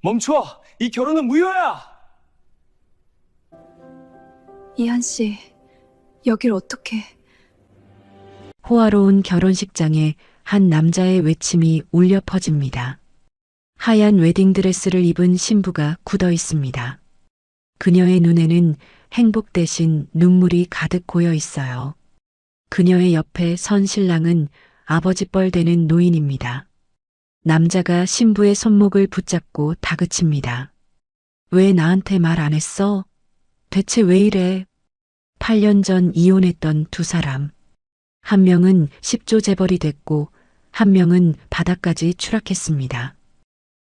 멈춰! 이 결혼은 무효야! 이한 씨, 여길 어떻게... 호화로운 결혼식장에 한 남자의 외침이 울려 퍼집니다. 하얀 웨딩드레스를 입은 신부가 굳어 있습니다. 그녀의 눈에는 행복 대신 눈물이 가득 고여 있어요. 그녀의 옆에 선 신랑은 아버지 뻘 되는 노인입니다. 남자가 신부의 손목을 붙잡고 다그칩니다. 왜 나한테 말 안 했어? 대체 왜 이래? 8년 전 이혼했던 두 사람. 한 명은 10조 재벌이 됐고 한 명은 바닥까지 추락했습니다.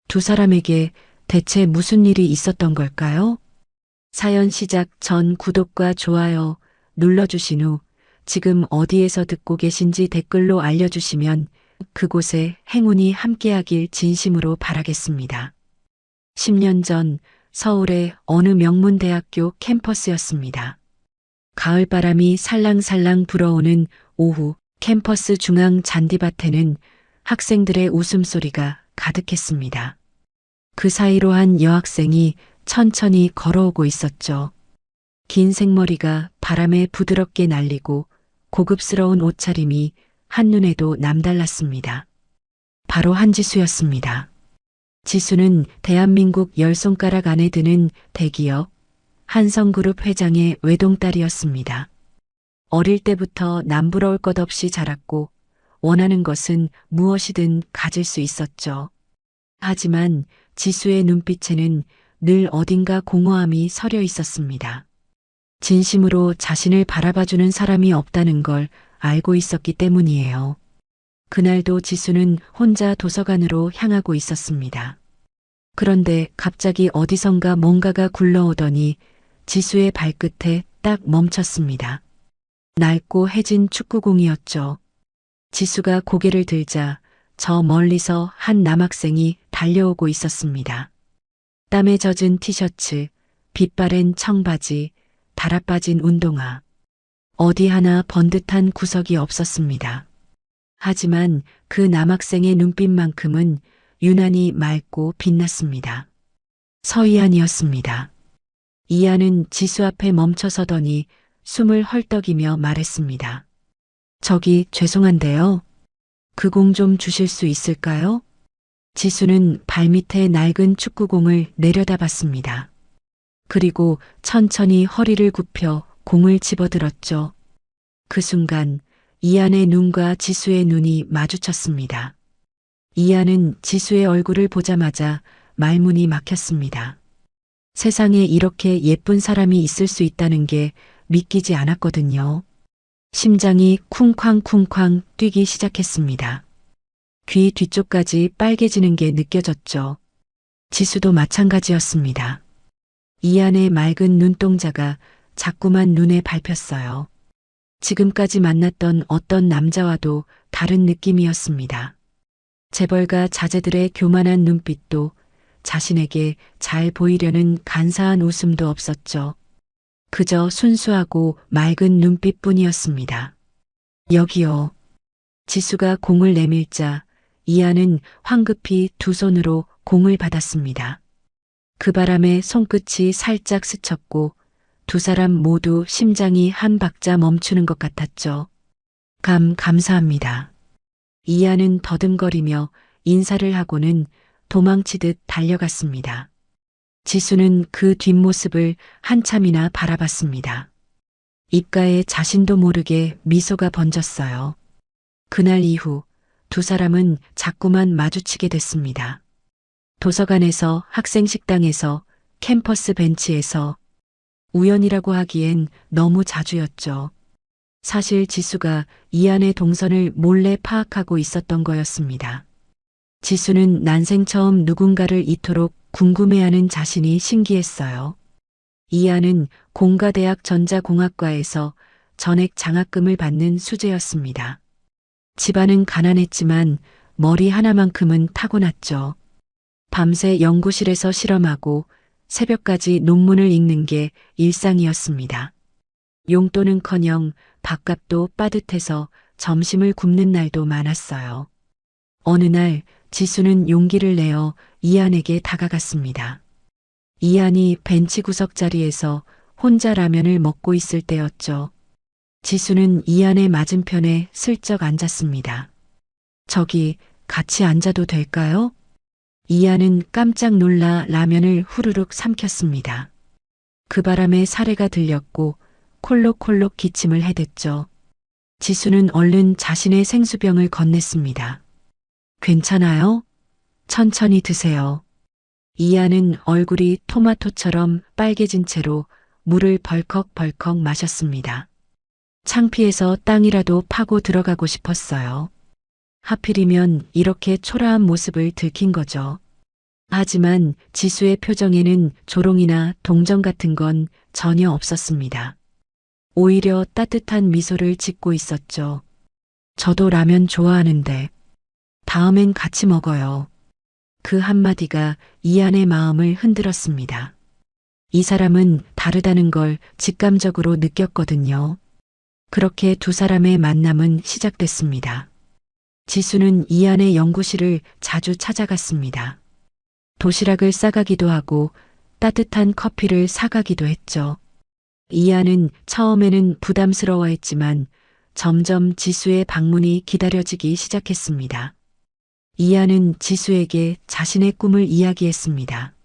두 사람에게 대체 무슨 일이 있었던 걸까요? 사연 시작 전 구독과 좋아요 눌러주신 후 지금 어디에서 듣고 계신지 댓글로 알려주시면 그곳에 행운이 함께하길 진심으로 바라겠습니다. 10년 전 서울의 어느 명문대학교 캠퍼스였습니다. 가을바람이 살랑살랑 불어오는 오후 캠퍼스 중앙 잔디밭에는 학생들의 웃음소리가 가득했습니다. 그 사이로 한 여학생이 천천히 걸어오고 있었죠. 긴 생머리가 바람에 부드럽게 날리고 고급스러운 옷차림이 한눈에도 남달랐습니다. 바로 한지수였습니다. 지수는 대한민국 10손가락 안에 드는 대기업 한성그룹 회장의 외동딸이었습니다. 어릴 때부터 남부러울 것 없이 자랐고 원하는 것은 무엇이든 가질 수 있었죠. 하지만 지수의 눈빛에는 늘 어딘가 공허함이 서려 있었습니다. 진심으로 자신을 바라봐주는 사람이 없다는 걸 알고 있었기 때문이에요. 그날도 지수는 혼자 도서관으로 향하고 있었습니다. 그런데 갑자기 어디선가 뭔가가 굴러오더니 지수의 발끝에 딱 멈췄습니다. 낡고 해진 축구공이었죠. 지수가 고개를 들자 저 멀리서 한 남학생이 달려오고 있었습니다. 땀에 젖은 티셔츠, 빛바랜 청바지, 달아빠진 운동화. 어디 하나 번듯한 구석이 없었습니다. 하지만 그 남학생의 눈빛만큼은 유난히 맑고 빛났습니다. 서이안이었습니다. 이안은 지수 앞에 멈춰서더니 숨을 헐떡이며 말했습니다. 저기 죄송한데요. 그 공 좀 주실 수 있을까요? 지수는 발밑에 낡은 축구공을 내려다봤습니다. 그리고 천천히 허리를 굽혀 공을 집어들었죠. 그 순간 이안의 눈과 지수의 눈이 마주쳤습니다. 이안은 지수의 얼굴을 보자마자 말문이 막혔습니다. 세상에 이렇게 예쁜 사람이 있을 수 있다는 게 믿기지 않았거든요. 심장이 쿵쾅쿵쾅 뛰기 시작했습니다. 귀 뒤쪽까지 빨개지는 게 느껴졌죠. 지수도 마찬가지였습니다. 이안의 맑은 눈동자가 자꾸만 눈에 밟혔어요. 지금까지 만났던 어떤 남자와도 다른 느낌이었습니다. 재벌가 자제들의 교만한 눈빛도 자신에게 잘 보이려는 간사한 웃음도 없었죠. 그저 순수하고 맑은 눈빛뿐이었습니다. 여기요. 지수가 공을 내밀자 이안은 황급히 두 손으로 공을 받았습니다. 그 바람에 손끝이 살짝 스쳤고 두 사람 모두 심장이 한 박자 멈추는 것 같았죠. 감사합니다. 이안은 더듬거리며 인사를 하고는 도망치듯 달려갔습니다. 지수는 그 뒷모습을 한참이나 바라봤습니다. 입가에 자신도 모르게 미소가 번졌어요. 그날 이후 두 사람은 자꾸만 마주치게 됐습니다. 도서관에서, 학생 식당에서, 캠퍼스 벤치에서. 우연이라고 하기엔 너무 자주였죠. 사실 지수가 이안의 동선을 몰래 파악하고 있었던 거였습니다. 지수는 난생 처음 누군가를 이토록 궁금해하는 자신이 신기했어요. 이안은 공가대학 전자공학과에서 전액 장학금을 받는 수재였습니다. 집안은 가난했지만 머리 하나만큼은 타고났죠. 밤새 연구실에서 실험하고 새벽까지 논문을 읽는 게 일상이었습니다. 용돈은커녕 밥값도 빠듯해서 점심을 굶는 날도 많았어요. 어느 날 지수는 용기를 내어 이안에게 다가갔습니다. 이안이 벤치 구석 자리에서 혼자 라면을 먹고 있을 때였죠. 지수는 이안의 맞은편에 슬쩍 앉았습니다. 저기 같이 앉아도 될까요? 이안은 깜짝 놀라 라면을 후루룩 삼켰습니다. 그 바람에 사레가 들렸고 콜록콜록 기침을 해댔죠. 지수는 얼른 자신의 생수병을 건넸습니다. 괜찮아요? 천천히 드세요. 이안은 얼굴이 토마토처럼 빨개진 채로 물을 벌컥벌컥 마셨습니다. 창피해서 땅이라도 파고 들어가고 싶었어요. 하필이면 이렇게 초라한 모습을 들킨 거죠. 하지만 지수의 표정에는 조롱이나 동정 같은 건 전혀 없었습니다. 오히려 따뜻한 미소를 짓고 있었죠. 저도 라면 좋아하는데 다음엔 같이 먹어요. 그 한마디가 이안의 마음을 흔들었습니다. 이 사람은 다르다는 걸 직감적으로 느꼈거든요. 그렇게 두 사람의 만남은 시작됐습니다. 지수는 이안의 연구실을 자주 찾아갔습니다. 도시락을 싸가기도 하고 따뜻한 커피를 사가기도 했죠. 이안은 처음에는 부담스러워했지만 점점 지수의 방문이 기다려지기 시작했습니다. 이안은 지수에게 자신의 꿈을 이야기했습니다.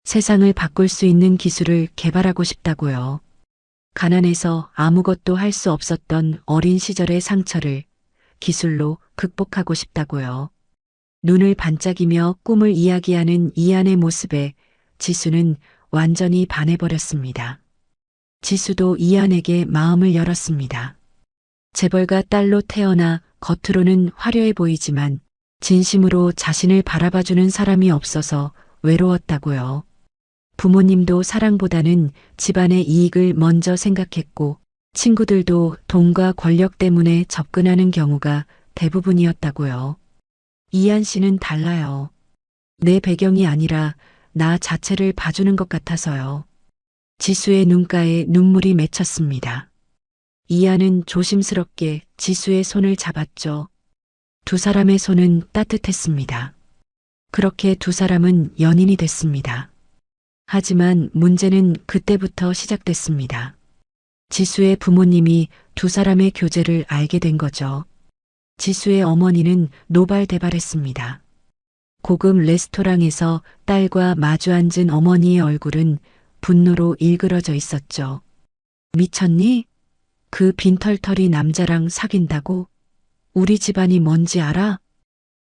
세상을 바꿀 수 있는 기술을 개발하고 싶다고요. 가난해서 아무것도 할 수 없었던 어린 시절의 상처를 기술로 극복하고 싶다고요. 눈을 반짝이며 꿈을 이야기하는 이안의 모습에 지수는 완전히 반해버렸습니다. 지수도 이안에게 마음을 열었습니다. 재벌가 딸로 태어나 겉으로는 화려해 보이지만 진심으로 자신을 바라봐주는 사람이 없어서 외로웠다고요. 부모님도 사랑보다는 집안의 이익을 먼저 생각했고 친구들도 돈과 권력 때문에 접근하는 경우가 대부분이었다고요. 이안 씨는 달라요. 내 배경이 아니라 나 자체를 봐주는 것 같아서요. 지수의 눈가에 눈물이 맺혔습니다. 이안은 조심스럽게 지수의 손을 잡았죠. 두 사람의 손은 따뜻했습니다. 그렇게 두 사람은 연인이 됐습니다. 하지만 문제는 그때부터 시작됐습니다. 지수의 부모님이 두 사람의 교제를 알게 된 거죠. 지수의 어머니는 노발대발했습니다. 고급 레스토랑에서 딸과 마주 앉은 어머니의 얼굴은 분노로 일그러져 있었죠. 미쳤니? 그 빈털터리 남자랑 사귄다고? 우리 집안이 뭔지 알아?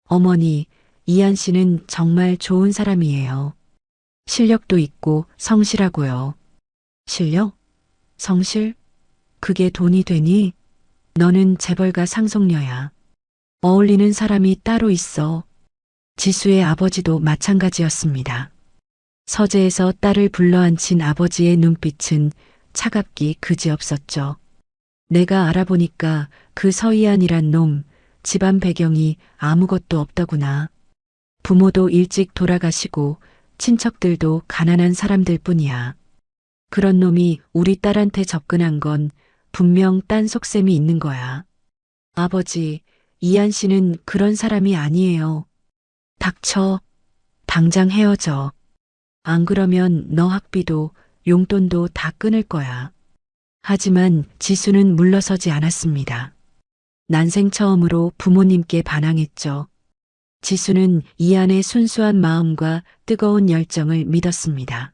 어머니, 이안 씨는 정말 좋은 사람이에요. 실력도 있고 성실하고요. 실력? 성실? 그게 돈이 되니? 너는 재벌가 상속녀야. 어울리는 사람이 따로 있어. 지수의 아버지도 마찬가지였습니다. 서재에서 딸을 불러앉힌 아버지의 눈빛은 차갑기 그지없었죠. 내가 알아보니까 그 서희안이란 놈, 집안 배경이 아무것도 없더구나. 부모도 일찍 돌아가시고 친척들도 가난한 사람들 뿐이야. 그런 놈이 우리 딸한테 접근한 건 분명 딴 속셈이 있는 거야. 아버지, 이안 씨는 그런 사람이 아니에요. 닥쳐. 당장 헤어져. 안 그러면 너 학비도 용돈도 다 끊을 거야. 하지만 지수는 물러서지 않았습니다. 난생 처음으로 부모님께 반항했죠. 지수는 이안의 순수한 마음과 뜨거운 열정을 믿었습니다.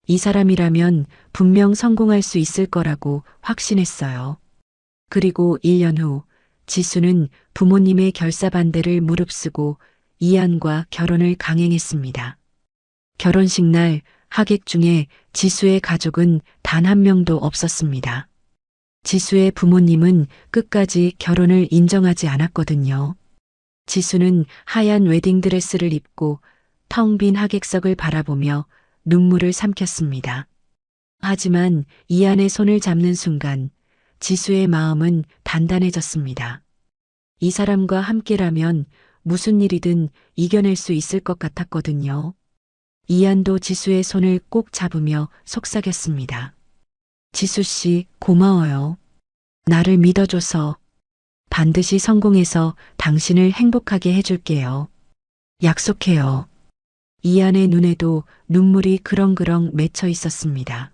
이 사람이라면 분명 성공할 수 있을 거라고 확신했어요. 그리고 1년 후 지수는 부모님의 결사반대를 무릅쓰고 이안과 결혼을 강행했습니다. 결혼식 날 하객 중에 지수의 가족은 단 한 명도 없었습니다. 지수의 부모님은 끝까지 결혼을 인정하지 않았거든요. 지수는 하얀 웨딩드레스를 입고 텅 빈 하객석을 바라보며 눈물을 삼켰습니다. 하지만 이안의 손을 잡는 순간 지수의 마음은 단단해졌습니다. 이 사람과 함께라면 무슨 일이든 이겨낼 수 있을 것 같았거든요. 이안도 지수의 손을 꼭 잡으며 속삭였습니다. 지수 씨, 고마워요. 나를 믿어줘서. 반드시 성공해서 당신을 행복하게 해줄게요. 약속해요. 이안의 눈에도 눈물이 그렁그렁 맺혀 있었습니다.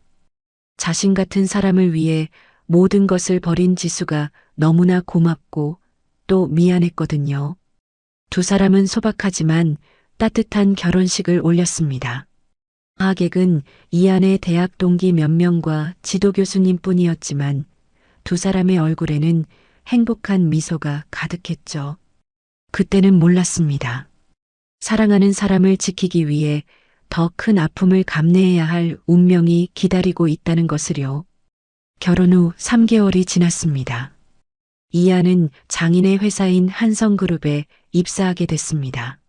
자신 같은 사람을 위해 모든 것을 버린 지수가 너무나 고맙고 또 미안했거든요. 두 사람은 소박하지만 따뜻한 결혼식을 올렸습니다. 하객은 이안의 대학 동기 몇 명과 지도 교수님 뿐이었지만 두 사람의 얼굴에는 행복한 미소가 가득했죠. 그때는 몰랐습니다. 사랑하는 사람을 지키기 위해 더 큰 아픔을 감내해야 할 운명이 기다리고 있다는 것을요. 결혼 후 3개월이 지났습니다. 이안은 장인의 회사인 한성그룹에 입사하게 됐습니다.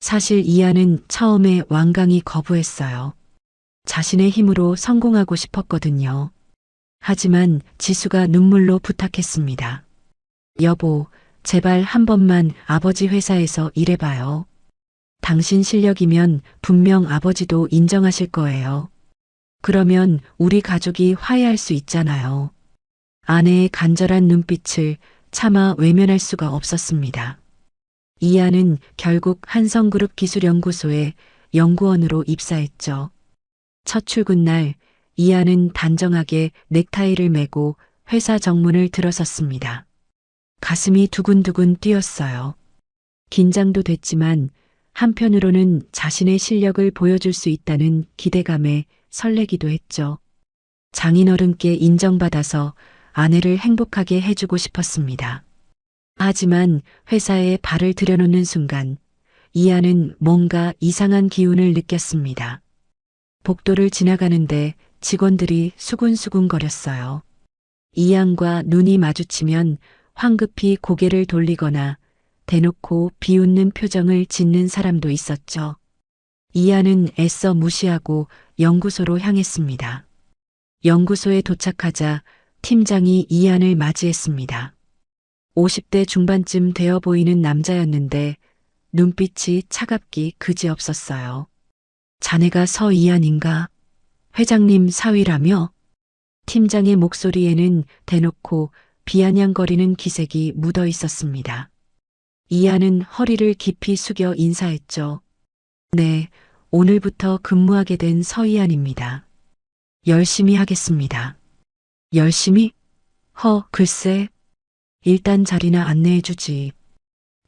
사실 이안은 처음에 완강히 거부했어요. 자신의 힘으로 성공하고 싶었거든요. 하지만 지수가 눈물로 부탁했습니다. 여보, 제발 한 번만 아버지 회사에서 일해봐요. 당신 실력이면 분명 아버지도 인정하실 거예요. 그러면 우리 가족이 화해할 수 있잖아요. 아내의 간절한 눈빛을 차마 외면할 수가 없었습니다. 이안은 결국 한성그룹 기술연구소에 연구원으로 입사했죠. 첫 출근 날 이안은 단정하게 넥타이를 매고 회사 정문을 들어섰습니다. 가슴이 두근두근 뛰었어요. 긴장도 됐지만 한편으로는 자신의 실력을 보여줄 수 있다는 기대감에 설레기도 했죠. 장인어른께 인정받아서 아내를 행복하게 해주고 싶었습니다. 하지만 회사에 발을 들여놓는 순간 이안은 뭔가 이상한 기운을 느꼈습니다. 복도를 지나가는데 직원들이 수군수군거렸어요. 이안과 눈이 마주치면 황급히 고개를 돌리거나 대놓고 비웃는 표정을 짓는 사람도 있었죠. 이안은 애써 무시하고 연구소로 향했습니다. 연구소에 도착하자 팀장이 이안을 맞이했습니다. 50대 중반쯤 되어 보이는 남자였는데 눈빛이 차갑기 그지없었어요. 자네가 서이안인가? 회장님 사위라며? 팀장의 목소리에는 대놓고 비아냥거리는 기색이 묻어 있었습니다. 이안은 허리를 깊이 숙여 인사했죠. 네, 오늘부터 근무하게 된 서이안입니다. 열심히 하겠습니다. 열심히? 글쎄. 일단 자리나 안내해주지.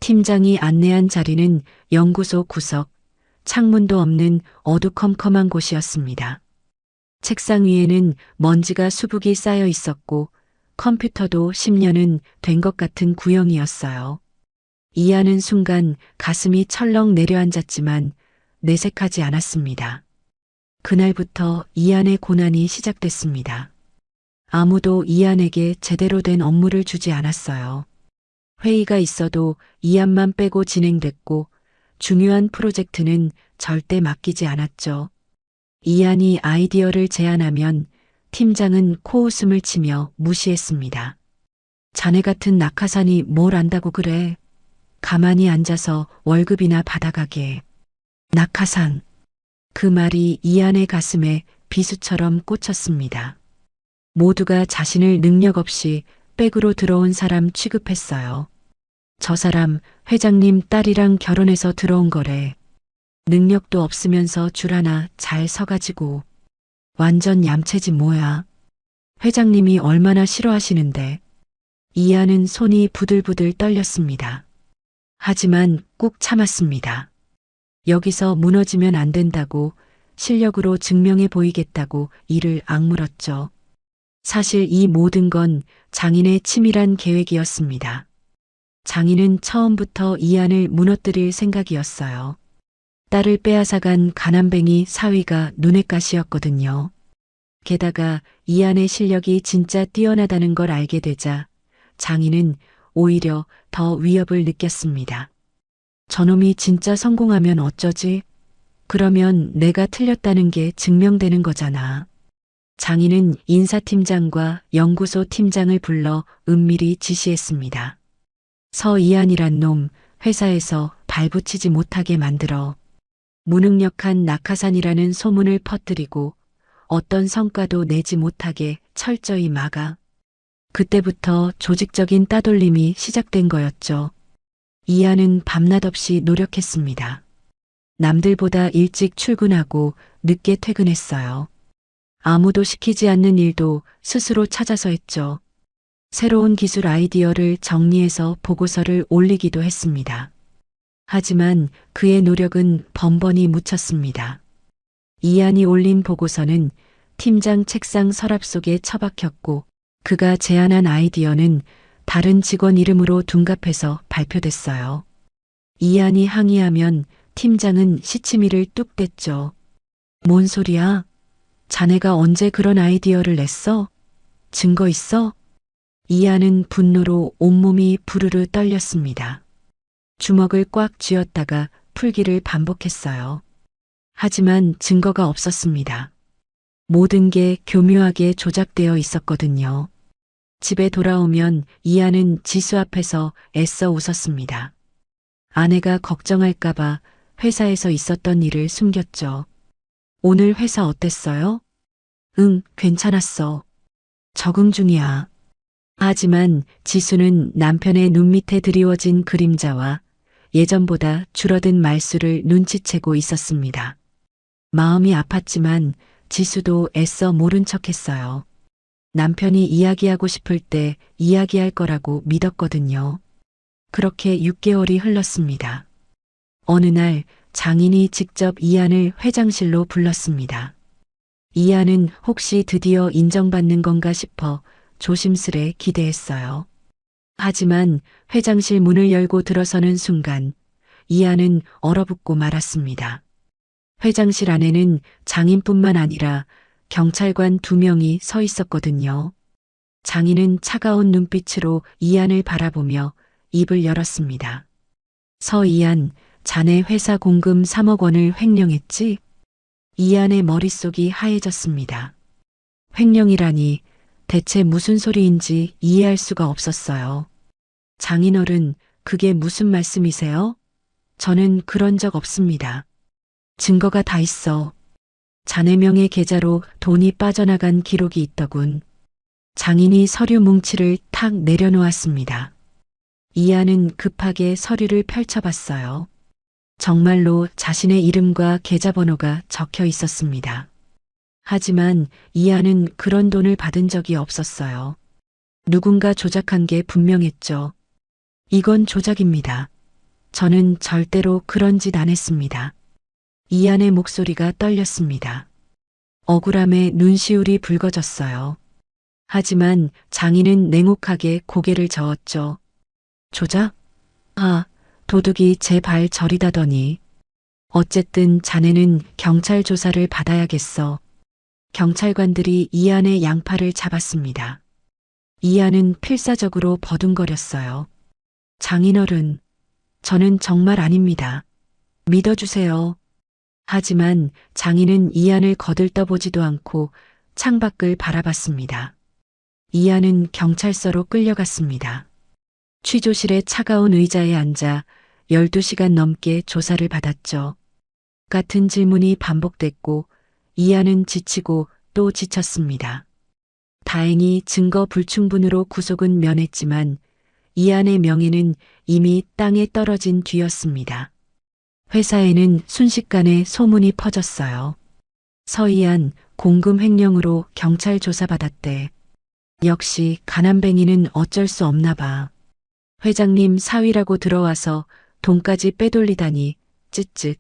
팀장이 안내한 자리는 연구소 구석, 창문도 없는 어두컴컴한 곳이었습니다. 책상 위에는 먼지가 수북이 쌓여 있었고 컴퓨터도 10년은 된 것 같은 구형이었어요. 이안은 순간 가슴이 철렁 내려앉았지만 내색하지 않았습니다. 그날부터 이안의 고난이 시작됐습니다. 아무도 이안에게 제대로 된 업무를 주지 않았어요. 회의가 있어도 이안만 빼고 진행됐고 중요한 프로젝트는 절대 맡기지 않았죠. 이안이 아이디어를 제안하면 팀장은 코웃음을 치며 무시했습니다. 자네 같은 낙하산이 뭘 안다고 그래. 가만히 앉아서 월급이나 받아가게. 낙하산. 그 말이 이안의 가슴에 비수처럼 꽂혔습니다. 모두가 자신을 능력 없이 백으로 들어온 사람 취급했어요. 저 사람 회장님 딸이랑 결혼해서 들어온 거래. 능력도 없으면서 줄 하나 잘 서가지고. 완전 얌체지 뭐야. 회장님이 얼마나 싫어하시는데. 이안은 손이 부들부들 떨렸습니다. 하지만 꾹 참았습니다. 여기서 무너지면 안 된다고 실력으로 증명해 보이겠다고 이를 악물었죠. 사실 이 모든 건 장인의 치밀한 계획이었습니다. 장인은 처음부터 이안을 무너뜨릴 생각이었어요. 딸을 빼앗아간 가난뱅이 사위가 눈엣가시였거든요. 게다가 이안의 실력이 진짜 뛰어나다는 걸 알게 되자 장인은 오히려 더 위협을 느꼈습니다. 저놈이 진짜 성공하면 어쩌지? 그러면 내가 틀렸다는 게 증명되는 거잖아. 장인은 인사팀장과 연구소 팀장을 불러 은밀히 지시했습니다. 서이안이란 놈 회사에서 발붙이지 못하게 만들어 무능력한 낙하산이라는 소문을 퍼뜨리고 어떤 성과도 내지 못하게 철저히 막아. 그때부터 조직적인 따돌림이 시작된 거였죠. 이안은 밤낮 없이 노력했습니다. 남들보다 일찍 출근하고 늦게 퇴근했어요. 아무도 시키지 않는 일도 스스로 찾아서 했죠. 새로운 기술 아이디어를 정리해서 보고서를 올리기도 했습니다. 하지만 그의 노력은 번번이 묻혔습니다. 이안이 올린 보고서는 팀장 책상 서랍 속에 처박혔고 그가 제안한 아이디어는 다른 직원 이름으로 둔갑해서 발표됐어요. 이안이 항의하면 팀장은 시치미를 뚝 뗐죠. 뭔 소리야? 자네가 언제 그런 아이디어를 냈어? 증거 있어? 이안은 분노로 온몸이 부르르 떨렸습니다. 주먹을 꽉 쥐었다가 풀기를 반복했어요. 하지만 증거가 없었습니다. 모든 게 교묘하게 조작되어 있었거든요. 집에 돌아오면 이안은 지수 앞에서 애써 웃었습니다. 아내가 걱정할까봐 회사에서 있었던 일을 숨겼죠. 오늘 회사 어땠어요? 응, 괜찮았어. 적응 중이야. 하지만 지수는 남편의 눈 밑에 드리워진 그림자와 예전보다 줄어든 말수를 눈치채고 있었습니다. 마음이 아팠지만 지수도 애써 모른 척했어요. 남편이 이야기하고 싶을 때 이야기할 거라고 믿었거든요. 그렇게 6개월이 흘렀습니다. 어느 날 장인이 직접 이안을 회장실로 불렀습니다. 이안은 혹시 드디어 인정받는 건가 싶어 조심스레 기대했어요. 하지만 회장실 문을 열고 들어서는 순간 이안은 얼어붙고 말았습니다. 회장실 안에는 장인뿐만 아니라 경찰관 2명이 서 있었거든요. 장인은 차가운 눈빛으로 이안을 바라보며 입을 열었습니다. 서이안, 자네 회사 공금 3억 원을 횡령했지? 이안의 머릿속이 하얘졌습니다. 횡령이라니 대체 무슨 소리인지 이해할 수가 없었어요. 장인어른, 그게 무슨 말씀이세요? 저는 그런 적 없습니다. 증거가 다 있어. 자네 명의 계좌로 돈이 빠져나간 기록이 있더군. 장인이 서류 뭉치를 탁 내려놓았습니다. 이안은 급하게 서류를 펼쳐봤어요. 정말로 자신의 이름과 계좌번호가 적혀 있었습니다. 하지만 이안은 그런 돈을 받은 적이 없었어요. 누군가 조작한 게 분명했죠. 이건 조작입니다. 저는 절대로 그런 짓 안 했습니다. 이안의 목소리가 떨렸습니다. 억울함에 눈시울이 붉어졌어요. 하지만 장인은 냉혹하게 고개를 저었죠. 조작? 아, 도둑이 제 발 저리다더니. 어쨌든 자네는 경찰 조사를 받아야겠어. 경찰관들이 이안의 양팔을 잡았습니다. 이안은 필사적으로 버둥거렸어요. 장인어른, 저는 정말 아닙니다. 믿어주세요. 하지만 장인은 이안을 거들떠보지도 않고 창밖을 바라봤습니다. 이안은 경찰서로 끌려갔습니다. 취조실의 차가운 의자에 앉아 12시간 넘게 조사를 받았죠. 같은 질문이 반복됐고 이안은 지치고 또 지쳤습니다. 다행히 증거 불충분으로 구속은 면했지만 이안의 명예는 이미 땅에 떨어진 뒤였습니다. 회사에는 순식간에 소문이 퍼졌어요. 서이안 공금 횡령으로 경찰 조사받았대. 역시 가난뱅이는 어쩔 수 없나 봐. 회장님 사위라고 들어와서 돈까지 빼돌리다니 쯧쯧.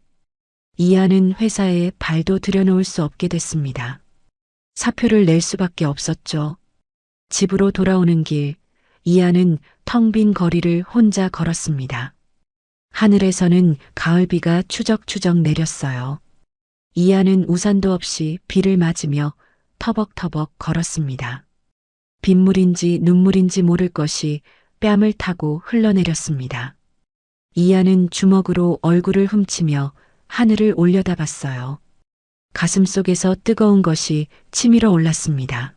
이안은 회사에 발도 들여놓을 수 없게 됐습니다. 사표를 낼 수밖에 없었죠. 집으로 돌아오는 길, 이안은 텅 빈 거리를 혼자 걸었습니다. 하늘에서는 가을비가 추적추적 내렸어요. 이안은 우산도 없이 비를 맞으며 터벅터벅 걸었습니다. 빗물인지 눈물인지 모를 것이 뺨을 타고 흘러내렸습니다. 이안은 주먹으로 얼굴을 훔치며 하늘을 올려다봤어요. 가슴속에서 뜨거운 것이 치밀어 올랐습니다.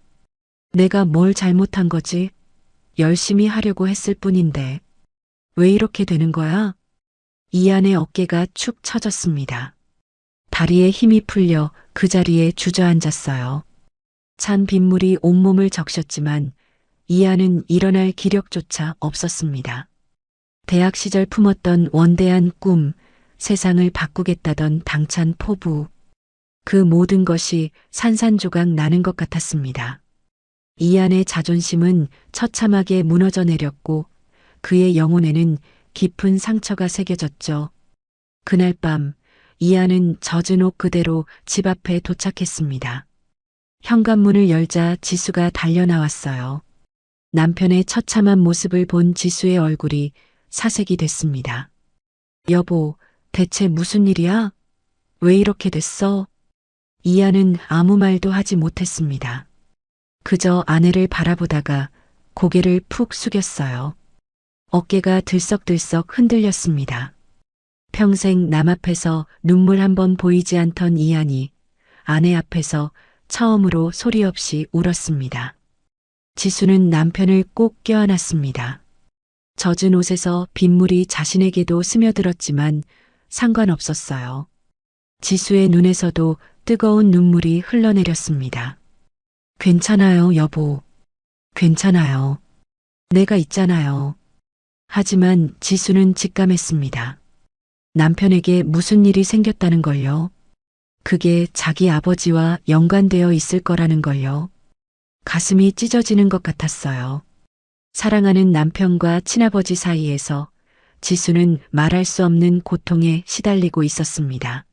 내가 뭘 잘못한 거지? 열심히 하려고 했을 뿐인데. 왜 이렇게 되는 거야? 이안의 어깨가 축 처졌습니다. 다리에 힘이 풀려 그 자리에 주저앉았어요. 찬 빗물이 온몸을 적셨지만 이안은 일어날 기력조차 없었습니다. 대학 시절 품었던 원대한 꿈, 세상을 바꾸겠다던 당찬 포부. 그 모든 것이 산산조각 나는 것 같았습니다. 이안의 자존심은 처참하게 무너져 내렸고 그의 영혼에는 깊은 상처가 새겨졌죠. 그날 밤 이안은 젖은 옷 그대로 집 앞에 도착했습니다. 현관문을 열자 지수가 달려나왔어요. 남편의 처참한 모습을 본 지수의 얼굴이 사색이 됐습니다. 여보, 대체 무슨 일이야? 왜 이렇게 됐어? 이안은 아무 말도 하지 못했습니다. 그저 아내를 바라보다가 고개를 푹 숙였어요. 어깨가 들썩들썩 흔들렸습니다. 평생 남 앞에서 눈물 한 번 보이지 않던 이안이 아내 앞에서 처음으로 소리 없이 울었습니다. 지수는 남편을 꼭 껴안았습니다. 젖은 옷에서 빗물이 자신에게도 스며들었지만 상관없었어요. 지수의 눈에서도 뜨거운 눈물이 흘러내렸습니다. 괜찮아요, 여보. 괜찮아요. 내가 있잖아요. 하지만 지수는 직감했습니다. 남편에게 무슨 일이 생겼다는 걸요. 그게 자기 아버지와 연관되어 있을 거라는 걸요. 가슴이 찢어지는 것 같았어요. 사랑하는 남편과 친아버지 사이에서 지수는 말할 수 없는 고통에 시달리고 있었습니다.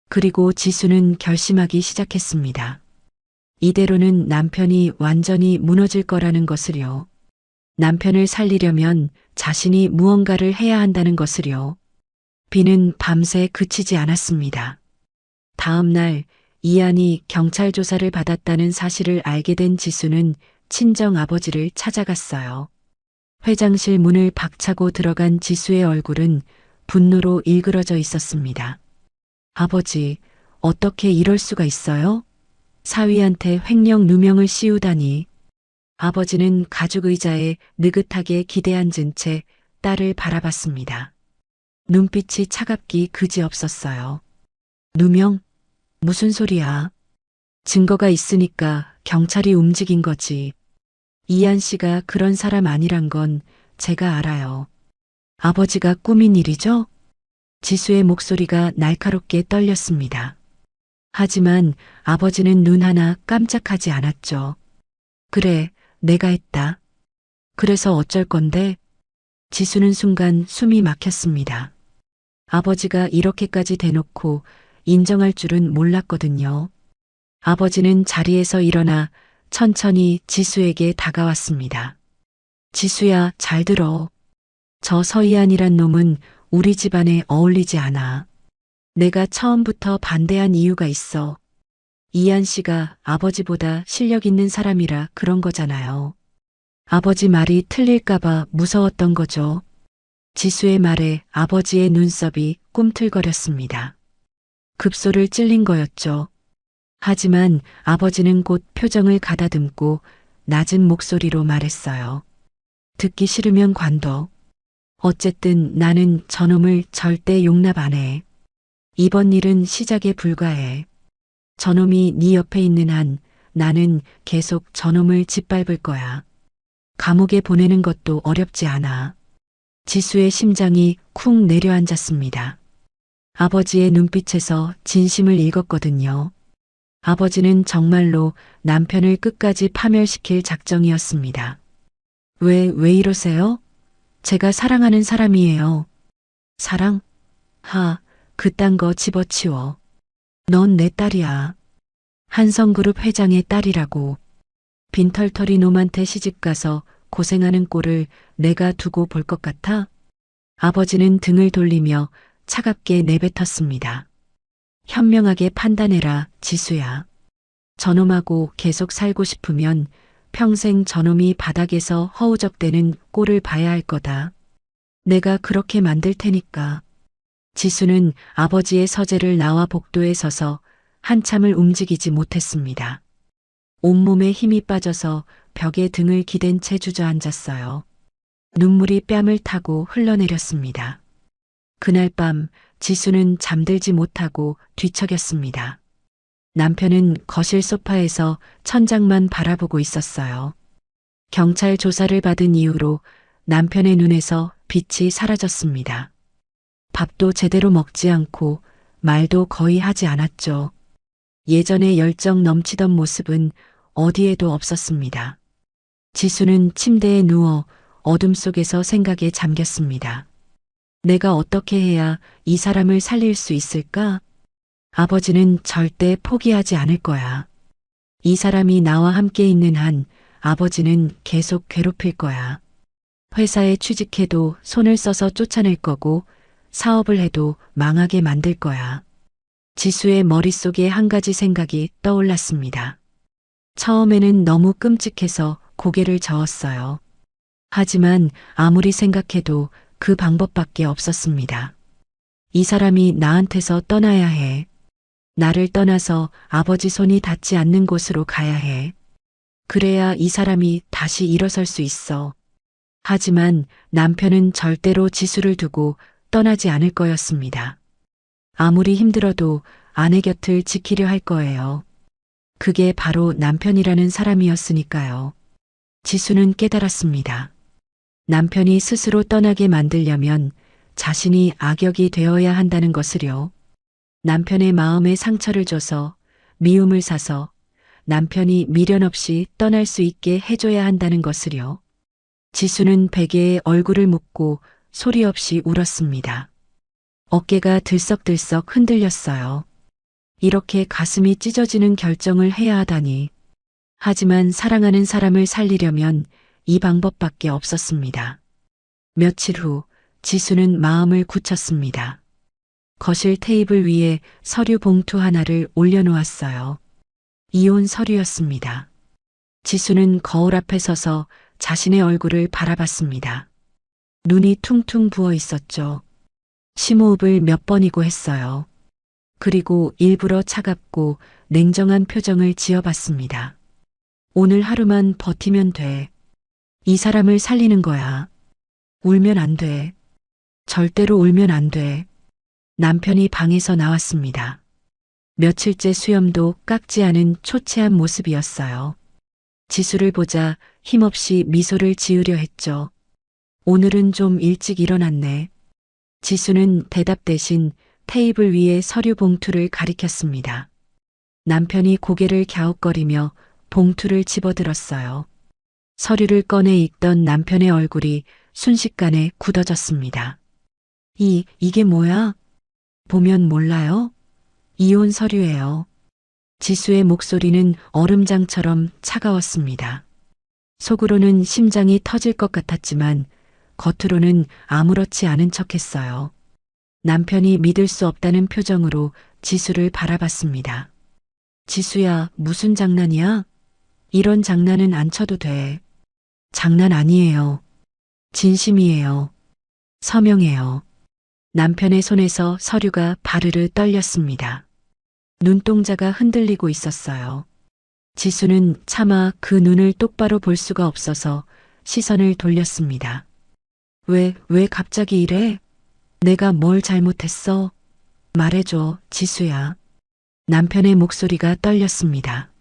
그리고 지수는 결심하기 시작했습니다. 이대로는 남편이 완전히 무너질 거라는 것을요. 남편을 살리려면 자신이 무언가를 해야 한다는 것을요. 비는 밤새 그치지 않았습니다. 다음 날 이안이 경찰 조사를 받았다는 사실을 알게 된 지수는 친정 아버지를 찾아갔어요. 회장실 문을 박차고 들어간 지수의 얼굴은 분노로 일그러져 있었습니다. 아버지, 어떻게 이럴 수가 있어요? 사위한테 횡령 누명을 씌우다니. 아버지는 가죽 의자에 느긋하게 기대앉은 채 딸을 바라봤습니다. 눈빛이 차갑기 그지없었어요. 누명? 무슨 소리야? 증거가 있으니까 경찰이 움직인 거지. 이안 씨가 그런 사람 아니란 건 제가 알아요. 아버지가 꾸민 일이죠? 지수의 목소리가 날카롭게 떨렸습니다. 하지만 아버지는 눈 하나 깜짝하지 않았죠. 그래, 내가 했다. 그래서 어쩔 건데? 지수는 순간 숨이 막혔습니다. 아버지가 이렇게까지 대놓고 인정할 줄은 몰랐거든요. 아버지는 자리에서 일어나 천천히 지수에게 다가왔습니다. 지수야, 잘 들어. 저 서이안이란 놈은 우리 집안에 어울리지 않아. 내가 처음부터 반대한 이유가 있어. 이안 씨가 아버지보다 실력 있는 사람이라 그런 거잖아요. 아버지 말이 틀릴까봐 무서웠던 거죠. 지수의 말에 아버지의 눈썹이 꿈틀거렸습니다. 급소를 찔린 거였죠. 하지만 아버지는 곧 표정을 가다듬고 낮은 목소리로 말했어요. 듣기 싫으면 관둬. 어쨌든 나는 저놈을 절대 용납 안 해. 이번 일은 시작에 불과해. 저놈이 네 옆에 있는 한 나는 계속 저놈을 짓밟을 거야. 감옥에 보내는 것도 어렵지 않아. 지수의 심장이 쿵 내려앉았습니다. 아버지의 눈빛에서 진심을 읽었거든요. 아버지는 정말로 남편을 끝까지 파멸시킬 작정이었습니다. 왜 이러세요? 제가 사랑하는 사람이에요. 사랑? 그딴 거 집어치워. 넌 내 딸이야. 한성그룹 회장의 딸이라고. 빈털터리 놈한테 시집가서 고생하는 꼴을 내가 두고 볼 것 같아? 아버지는 등을 돌리며 차갑게 내뱉었습니다. 현명하게 판단해라, 지수야. 저놈하고 계속 살고 싶으면 평생 저놈이 바닥에서 허우적대는 꼴을 봐야 할 거다. 내가 그렇게 만들 테니까. 지수는 아버지의 서재를 나와 복도에 서서 한참을 움직이지 못했습니다. 온몸에 힘이 빠져서 벽에 등을 기댄 채 주저앉았어요. 눈물이 뺨을 타고 흘러내렸습니다. 그날 밤 지수는 잠들지 못하고 뒤척였습니다. 남편은 거실 소파에서 천장만 바라보고 있었어요. 경찰 조사를 받은 이후로 남편의 눈에서 빛이 사라졌습니다. 밥도 제대로 먹지 않고 말도 거의 하지 않았죠. 예전에 열정 넘치던 모습은 어디에도 없었습니다. 지수는 침대에 누워 어둠 속에서 생각에 잠겼습니다. 내가 어떻게 해야 이 사람을 살릴 수 있을까? 아버지는 절대 포기하지 않을 거야. 이 사람이 나와 함께 있는 한 아버지는 계속 괴롭힐 거야. 회사에 취직해도 손을 써서 쫓아낼 거고 사업을 해도 망하게 만들 거야. 지수의 머릿속에 한 가지 생각이 떠올랐습니다. 처음에는 너무 끔찍해서 고개를 저었어요. 하지만 아무리 생각해도 그 방법밖에 없었습니다. 이 사람이 나한테서 떠나야 해. 나를 떠나서 아버지 손이 닿지 않는 곳으로 가야 해. 그래야 이 사람이 다시 일어설 수 있어. 하지만 남편은 절대로 지수를 두고 떠나지 않을 거였습니다. 아무리 힘들어도 아내 곁을 지키려 할 거예요. 그게 바로 남편이라는 사람이었으니까요. 지수는 깨달았습니다. 남편이 스스로 떠나게 만들려면 자신이 악역이 되어야 한다는 것을요. 남편의 마음에 상처를 줘서 미움을 사서 남편이 미련 없이 떠날 수 있게 해줘야 한다는 것을요. 지수는 베개에 얼굴을 묻고 소리 없이 울었습니다. 어깨가 들썩들썩 흔들렸어요. 이렇게 가슴이 찢어지는 결정을 해야 하다니. 하지만 사랑하는 사람을 살리려면 이 방법밖에 없었습니다. 며칠 후 지수는 마음을 굳혔습니다. 거실 테이블 위에 서류 봉투 하나를 올려놓았어요. 이혼 서류였습니다. 지수는 거울 앞에 서서 자신의 얼굴을 바라봤습니다. 눈이 퉁퉁 부어 있었죠. 심호흡을 몇 번이고 했어요. 그리고 일부러 차갑고 냉정한 표정을 지어봤습니다. 오늘 하루만 버티면 돼. 이 사람을 살리는 거야. 울면 안 돼. 절대로 울면 안 돼. 남편이 방에서 나왔습니다. 며칠째 수염도 깎지 않은 초췌한 모습이었어요. 지수를 보자 힘없이 미소를 지으려 했죠. 오늘은 좀 일찍 일어났네. 지수는 대답 대신 테이블 위에 서류 봉투를 가리켰습니다. 남편이 고개를 갸웃거리며 봉투를 집어들었어요. 서류를 꺼내 읽던 남편의 얼굴이 순식간에 굳어졌습니다. 이게 뭐야? 보면 몰라요? 이혼 서류예요. 지수의 목소리는 얼음장처럼 차가웠습니다. 속으로는 심장이 터질 것 같았지만 겉으로는 아무렇지 않은 척했어요. 남편이 믿을 수 없다는 표정으로 지수를 바라봤습니다. 지수야, 무슨 장난이야? 이런 장난은 안 쳐도 돼. 장난 아니에요. 진심이에요. 서명해요. 남편의 손에서 서류가 바르르 떨렸습니다. 눈동자가 흔들리고 있었어요. 지수는 차마 그 눈을 똑바로 볼 수가 없어서 시선을 돌렸습니다. 왜 갑자기 이래? 내가 뭘 잘못했어? 말해줘, 지수야. 남편의 목소리가 떨렸습니다.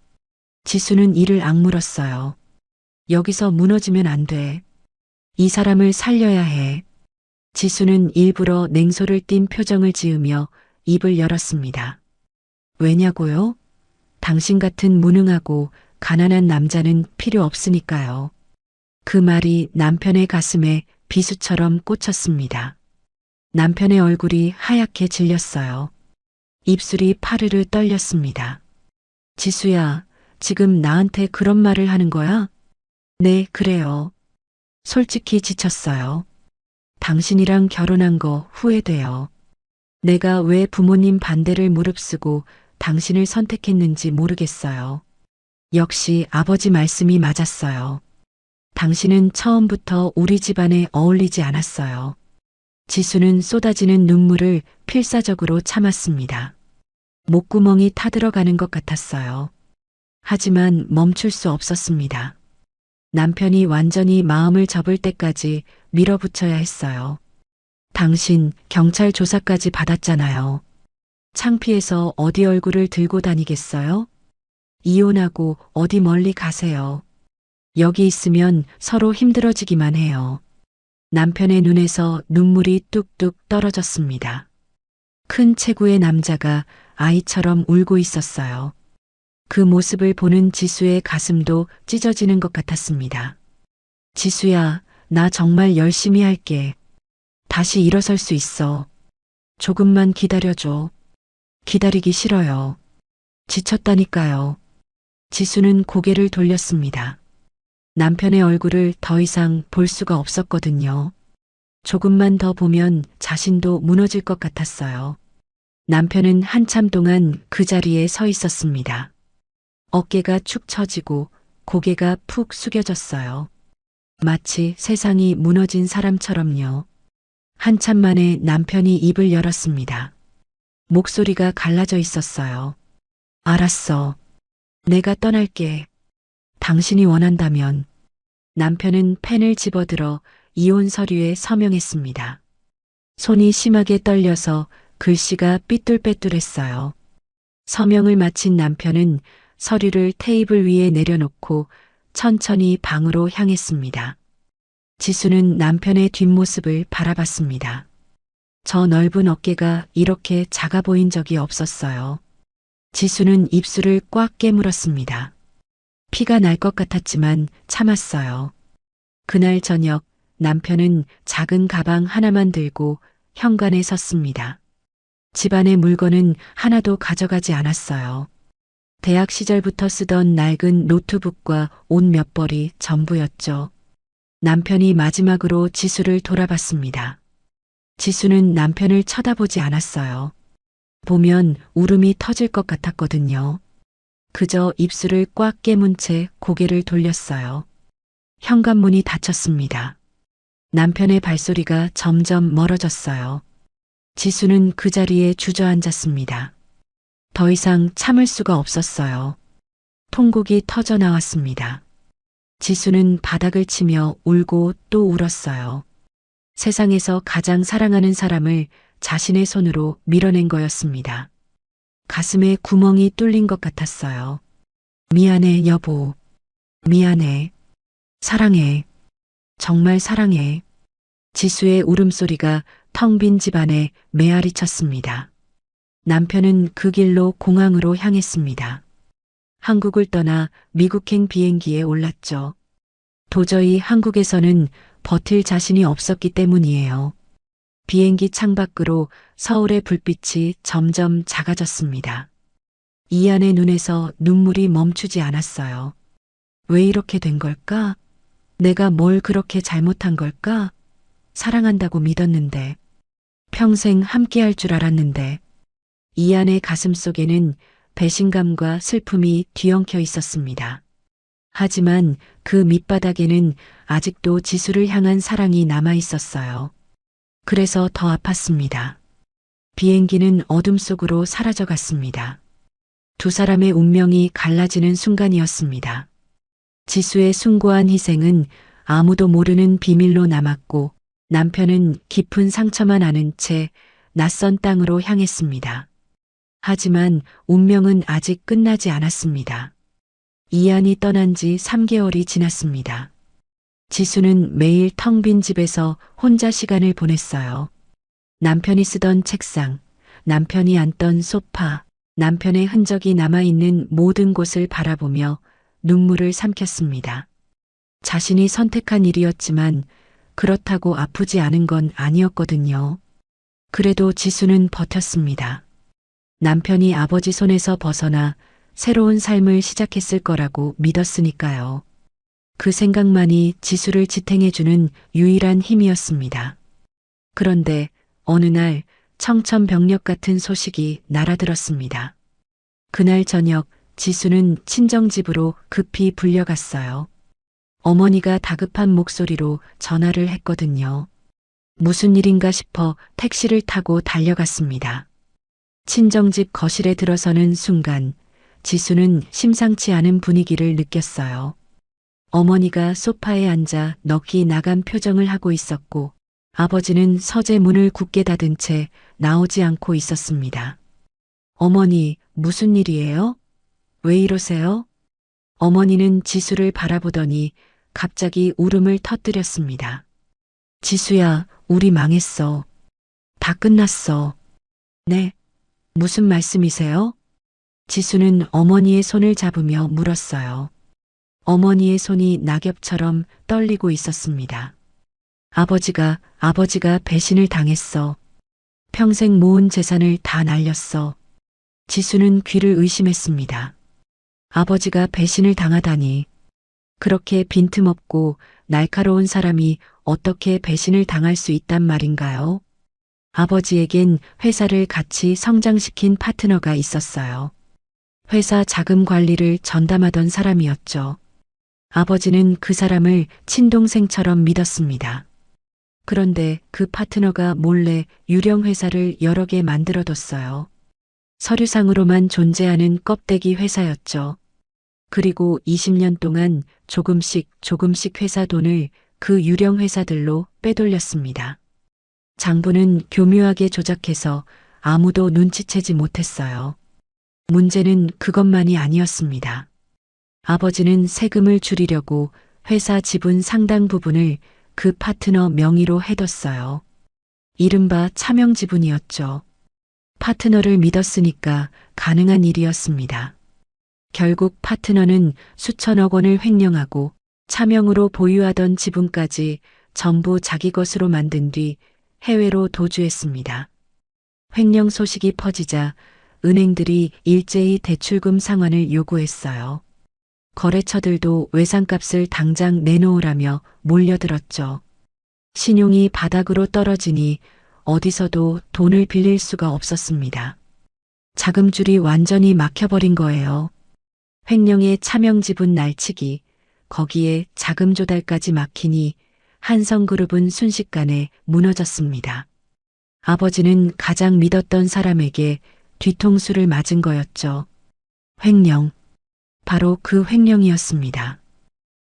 지수는 이를 악물었어요. 여기서 무너지면 안 돼. 이 사람을 살려야 해. 지수는 일부러 냉소를 띤 표정을 지으며 입을 열었습니다. 왜냐고요? 당신 같은 무능하고 가난한 남자는 필요 없으니까요. 그 말이 남편의 가슴에 비수처럼 꽂혔습니다. 남편의 얼굴이 하얗게 질렸어요. 입술이 파르르 떨렸습니다. 지수야, 지금 나한테 그런 말을 하는 거야? 네, 그래요. 솔직히 지쳤어요. 당신이랑 결혼한 거 후회돼요. 내가 왜 부모님 반대를 무릅쓰고 당신을 선택했는지 모르겠어요. 역시 아버지 말씀이 맞았어요. 당신은 처음부터 우리 집안에 어울리지 않았어요. 지수는 쏟아지는 눈물을 필사적으로 참았습니다. 목구멍이 타들어가는 것 같았어요. 하지만 멈출 수 없었습니다. 남편이 완전히 마음을 접을 때까지 밀어붙여야 했어요. 당신 경찰 조사까지 받았잖아요. 창피해서 어디 얼굴을 들고 다니겠어요? 이혼하고 어디 멀리 가세요. 여기 있으면 서로 힘들어지기만 해요. 남편의 눈에서 눈물이 뚝뚝 떨어졌습니다. 큰 체구의 남자가 아이처럼 울고 있었어요. 그 모습을 보는 지수의 가슴도 찢어지는 것 같았습니다. 지수야, 나 정말 열심히 할게. 다시 일어설 수 있어. 조금만 기다려줘. 기다리기 싫어요. 지쳤다니까요. 지수는 고개를 돌렸습니다. 남편의 얼굴을 더 이상 볼 수가 없었거든요. 조금만 더 보면 자신도 무너질 것 같았어요. 남편은 한참 동안 그 자리에 서 있었습니다. 어깨가 축 처지고 고개가 푹 숙여졌어요. 마치 세상이 무너진 사람처럼요. 한참 만에 남편이 입을 열었습니다. 목소리가 갈라져 있었어요. 알았어. 내가 떠날게. 당신이 원한다면. 남편은 펜을 집어들어 이혼 서류에 서명했습니다. 손이 심하게 떨려서 글씨가 삐뚤빼뚤했어요. 서명을 마친 남편은 서류를 테이블 위에 내려놓고 천천히 방으로 향했습니다. 지수는 남편의 뒷모습을 바라봤습니다. 저 넓은 어깨가 이렇게 작아 보인 적이 없었어요. 지수는 입술을 꽉 깨물었습니다. 피가 날 것 같았지만 참았어요. 그날 저녁 남편은 작은 가방 하나만 들고 현관에 섰습니다. 집안의 물건은 하나도 가져가지 않았어요. 대학 시절부터 쓰던 낡은 노트북과 옷 몇 벌이 전부였죠. 남편이 마지막으로 지수를 돌아봤습니다. 지수는 남편을 쳐다보지 않았어요. 보면 울음이 터질 것 같았거든요. 그저 입술을 꽉 깨문 채 고개를 돌렸어요. 현관문이 닫혔습니다. 남편의 발소리가 점점 멀어졌어요. 지수는 그 자리에 주저앉았습니다. 더 이상 참을 수가 없었어요. 통곡이 터져 나왔습니다. 지수는 바닥을 치며 울고 또 울었어요. 세상에서 가장 사랑하는 사람을 자신의 손으로 밀어낸 거였습니다. 가슴에 구멍이 뚫린 것 같았어요. 미안해, 여보. 미안해. 사랑해. 정말 사랑해. 지수의 울음소리가 텅 빈 집안에 메아리 쳤습니다. 남편은 그 길로 공항으로 향했습니다. 한국을 떠나 미국행 비행기에 올랐죠. 도저히 한국에서는 버틸 자신이 없었기 때문이에요. 비행기 창밖으로 서울의 불빛이 점점 작아졌습니다. 이안의 눈에서 눈물이 멈추지 않았어요. 왜 이렇게 된 걸까? 내가 뭘 그렇게 잘못한 걸까? 사랑한다고 믿었는데, 평생 함께할 줄 알았는데, 이안의 가슴 속에는 배신감과 슬픔이 뒤엉켜 있었습니다. 하지만 그 밑바닥에는 아직도 지수를 향한 사랑이 남아 있었어요. 그래서 더 아팠습니다. 비행기는 어둠 속으로 사라져 갔습니다. 두 사람의 운명이 갈라지는 순간이었습니다. 지수의 숭고한 희생은 아무도 모르는 비밀로 남았고 남편은 깊은 상처만 아는 채 낯선 땅으로 향했습니다. 하지만 운명은 아직 끝나지 않았습니다. 이안이 떠난 지 3개월이 지났습니다. 지수는 매일 텅 빈 집에서 혼자 시간을 보냈어요. 남편이 쓰던 책상, 남편이 앉던 소파, 남편의 흔적이 남아있는 모든 곳을 바라보며 눈물을 삼켰습니다. 자신이 선택한 일이었지만 그렇다고 아프지 않은 건 아니었거든요. 그래도 지수는 버텼습니다. 남편이 아버지 손에서 벗어나 새로운 삶을 시작했을 거라고 믿었으니까요. 그 생각만이 지수를 지탱해주는 유일한 힘이었습니다. 그런데 어느 날 청천벽력 같은 소식이 날아들었습니다. 그날 저녁 지수는 친정집으로 급히 불려갔어요. 어머니가 다급한 목소리로 전화를 했거든요. 무슨 일인가 싶어 택시를 타고 달려갔습니다. 친정집 거실에 들어서는 순간 지수는 심상치 않은 분위기를 느꼈어요. 어머니가 소파에 앉아 넋이 나간 표정을 하고 있었고 아버지는 서재 문을 굳게 닫은 채 나오지 않고 있었습니다. 어머니, 무슨 일이에요? 왜 이러세요? 어머니는 지수를 바라보더니 갑자기 울음을 터뜨렸습니다. 지수야, 우리 망했어. 다 끝났어. 네, 무슨 말씀이세요? 지수는 어머니의 손을 잡으며 물었어요. 어머니의 손이 낙엽처럼 떨리고 있었습니다. 아버지가 배신을 당했어. 평생 모은 재산을 다 날렸어. 지수는 귀를 의심했습니다. 아버지가 배신을 당하다니. 그렇게 빈틈없고 날카로운 사람이 어떻게 배신을 당할 수 있단 말인가요? 아버지에겐 회사를 같이 성장시킨 파트너가 있었어요. 회사 자금 관리를 전담하던 사람이었죠. 아버지는 그 사람을 친동생처럼 믿었습니다. 그런데 그 파트너가 몰래 유령 회사를 여러 개 만들어뒀어요. 서류상으로만 존재하는 껍데기 회사였죠. 그리고 20년 동안 조금씩 회사 돈을 그 유령 회사들로 빼돌렸습니다. 장부는 교묘하게 조작해서 아무도 눈치채지 못했어요. 문제는 그것만이 아니었습니다. 아버지는 세금을 줄이려고 회사 지분 상당 부분을 그 파트너 명의로 해뒀어요. 이른바 차명 지분이었죠. 파트너를 믿었으니까 가능한 일이었습니다. 결국 파트너는 수천억 원을 횡령하고 차명으로 보유하던 지분까지 전부 자기 것으로 만든 뒤 해외로 도주했습니다. 횡령 소식이 퍼지자 은행들이 일제히 대출금 상환을 요구했어요. 거래처들도 외상값을 당장 내놓으라며 몰려들었죠. 신용이 바닥으로 떨어지니 어디서도 돈을 빌릴 수가 없었습니다. 자금줄이 완전히 막혀버린 거예요. 횡령의 차명 지분 날치기, 거기에 자금 조달까지 막히니 한성그룹은 순식간에 무너졌습니다. 아버지는 가장 믿었던 사람에게 뒤통수를 맞은 거였죠. 횡령. 바로 그 횡령이었습니다.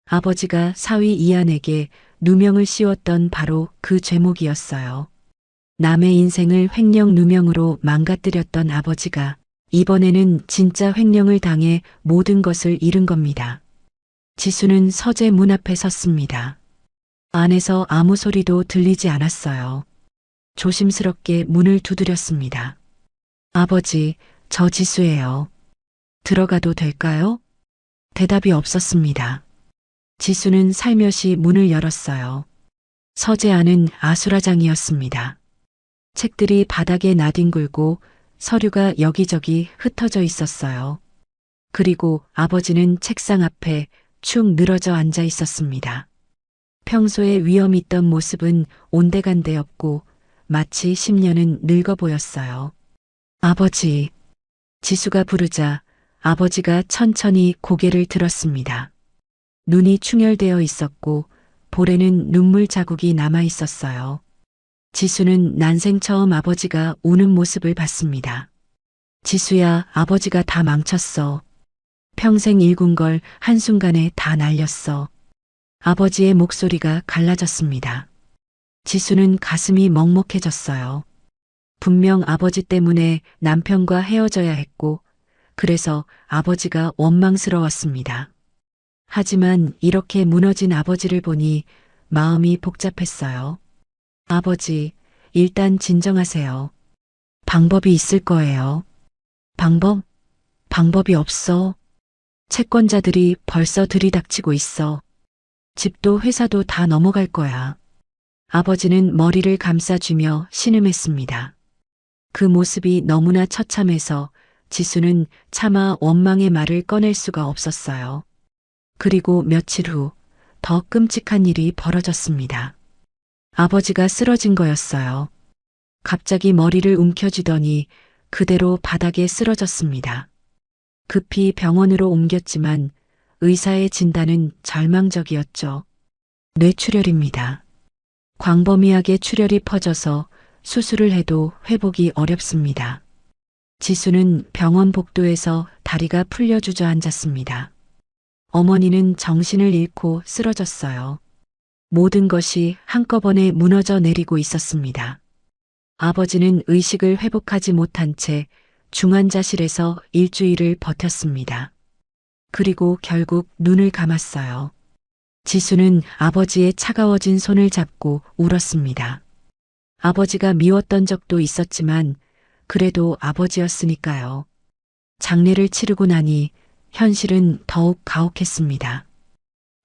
아버지가 사위 이안에게 누명을 씌웠던 바로 그 죄목이었어요. 남의 인생을 횡령 누명으로 망가뜨렸던 아버지가 이번에는 진짜 횡령을 당해 모든 것을 잃은 겁니다. 지수는 서재 문 앞에 섰습니다. 안에서 아무 소리도 들리지 않았어요. 조심스럽게 문을 두드렸습니다. 아버지, 저 지수예요. 들어가도 될까요? 대답이 없었습니다. 지수는 살며시 문을 열었어요. 서재 안은 아수라장이었습니다. 책들이 바닥에 나뒹굴고 서류가 여기저기 흩어져 있었어요. 그리고 아버지는 책상 앞에 축 늘어져 앉아 있었습니다. 평소에 위험 있던 모습은 온데간데 없고 마치 10년은 늙어 보였어요. 아버지, 지수가 부르자 아버지가 천천히 고개를 들었습니다. 눈이 충혈되어 있었고 볼에는 눈물 자국이 남아 있었어요. 지수는 난생 처음 아버지가 우는 모습을 봤습니다. 지수야, 아버지가 다 망쳤어. 평생 일군 걸 한순간에 다 날렸어. 아버지의 목소리가 갈라졌습니다. 지수는 가슴이 먹먹해졌어요. 분명 아버지 때문에 남편과 헤어져야 했고, 그래서 아버지가 원망스러웠습니다. 하지만 이렇게 무너진 아버지를 보니 마음이 복잡했어요. 아버지, 일단 진정하세요. 방법이 있을 거예요. 방법이 없어. 채권자들이 벌써 들이닥치고 있어. 집도 회사도 다 넘어갈 거야. 아버지는 머리를 감싸쥐며 신음했습니다. 그 모습이 너무나 처참해서 지수는 차마 원망의 말을 꺼낼 수가 없었어요. 그리고 며칠 후 더 끔찍한 일이 벌어졌습니다. 아버지가 쓰러진 거였어요. 갑자기 머리를 움켜쥐더니 그대로 바닥에 쓰러졌습니다. 급히 병원으로 옮겼지만 의사의 진단은 절망적이었죠. 뇌출혈입니다. 광범위하게 출혈이 퍼져서 수술을 해도 회복이 어렵습니다. 지수는 병원 복도에서 다리가 풀려 주저앉았습니다. 어머니는 정신을 잃고 쓰러졌어요. 모든 것이 한꺼번에 무너져 내리고 있었습니다. 아버지는 의식을 회복하지 못한 채 중환자실에서 일주일을 버텼습니다. 그리고 결국 눈을 감았어요. 지수는 아버지의 차가워진 손을 잡고 울었습니다. 아버지가 미웠던 적도 있었지만 그래도 아버지였으니까요. 장례를 치르고 나니 현실은 더욱 가혹했습니다.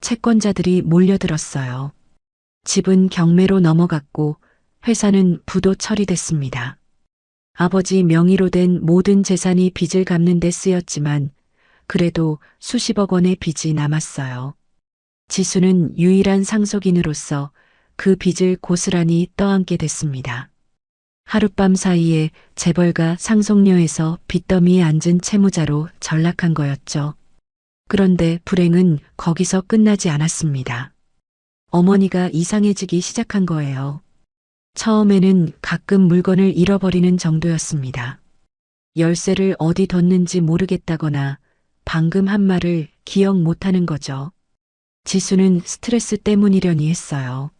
채권자들이 몰려들었어요. 집은 경매로 넘어갔고 회사는 부도 처리됐습니다. 아버지 명의로 된 모든 재산이 빚을 갚는 데 쓰였지만 그래도 수십억 원의 빚이 남았어요. 지수는 유일한 상속인으로서 그 빚을 고스란히 떠안게 됐습니다. 하룻밤 사이에 재벌가 상속녀에서 빚더미에 앉은 채무자로 전락한 거였죠. 그런데 불행은 거기서 끝나지 않았습니다. 어머니가 이상해지기 시작한 거예요. 처음에는 가끔 물건을 잃어버리는 정도였습니다. 열쇠를 어디 뒀는지 모르겠다거나 방금 한 말을 기억 못하는 거죠. 지수는 스트레스 때문이려니 했어요.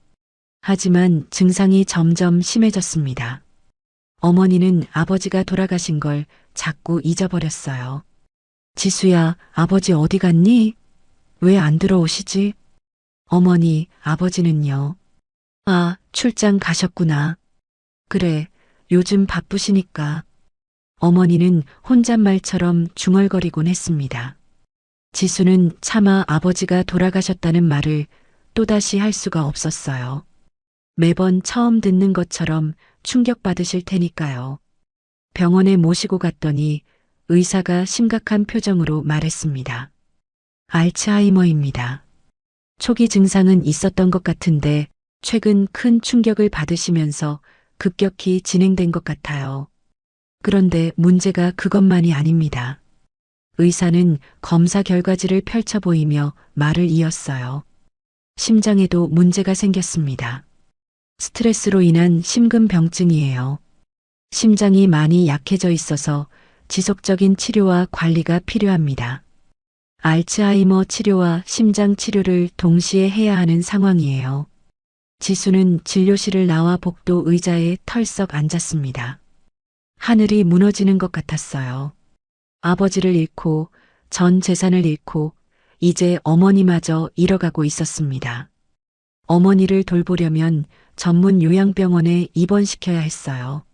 하지만 증상이 점점 심해졌습니다. 어머니는 아버지가 돌아가신 걸 자꾸 잊어버렸어요. 지수야, 아버지 어디 갔니? 왜 안 들어오시지? 어머니, 아버지는요? 아, 출장 가셨구나. 그래, 요즘 바쁘시니까. 어머니는 혼잣말처럼 중얼거리곤 했습니다. 지수는 차마 아버지가 돌아가셨다는 말을 또다시 할 수가 없었어요. 매번 처음 듣는 것처럼 충격받으실 테니까요. 병원에 모시고 갔더니 의사가 심각한 표정으로 말했습니다. 알츠하이머입니다. 초기 증상은 있었던 것 같은데 최근 큰 충격을 받으시면서 급격히 진행된 것 같아요. 그런데 문제가 그것만이 아닙니다. 의사는 검사 결과지를 펼쳐 보이며 말을 이었어요. 심장에도 문제가 생겼습니다. 스트레스로 인한 심근병증이에요. 심장이 많이 약해져 있어서 지속적인 치료와 관리가 필요합니다. 알츠하이머 치료와 심장 치료를 동시에 해야 하는 상황이에요. 지수는 진료실을 나와 복도 의자에 털썩 앉았습니다. 하늘이 무너지는 것 같았어요. 아버지를 잃고 전 재산을 잃고 이제 어머니마저 잃어가고 있었습니다. 어머니를 돌보려면 전문 요양병원에 입원시켜야 했어요.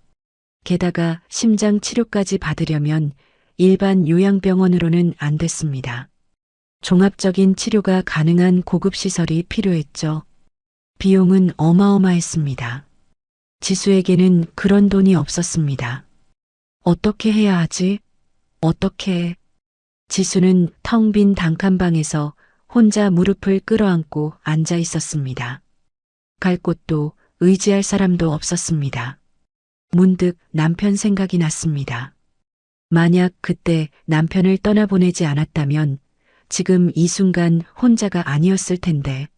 게다가 심장 치료까지 받으려면 일반 요양병원으로는 안 됐습니다. 종합적인 치료가 가능한 고급 시설이 필요했죠. 비용은 어마어마했습니다. 지수에게는 그런 돈이 없었습니다. 어떻게 해야 하지? 어떻게? 지수는 텅 빈 단칸방에서 혼자 무릎을 끌어안고 앉아 있었습니다. 갈 곳도 의지할 사람도 없었습니다. 문득 남편 생각이 났습니다. 만약 그때 남편을 떠나보내지 않았다면 지금 이 순간 혼자가 아니었을 텐데.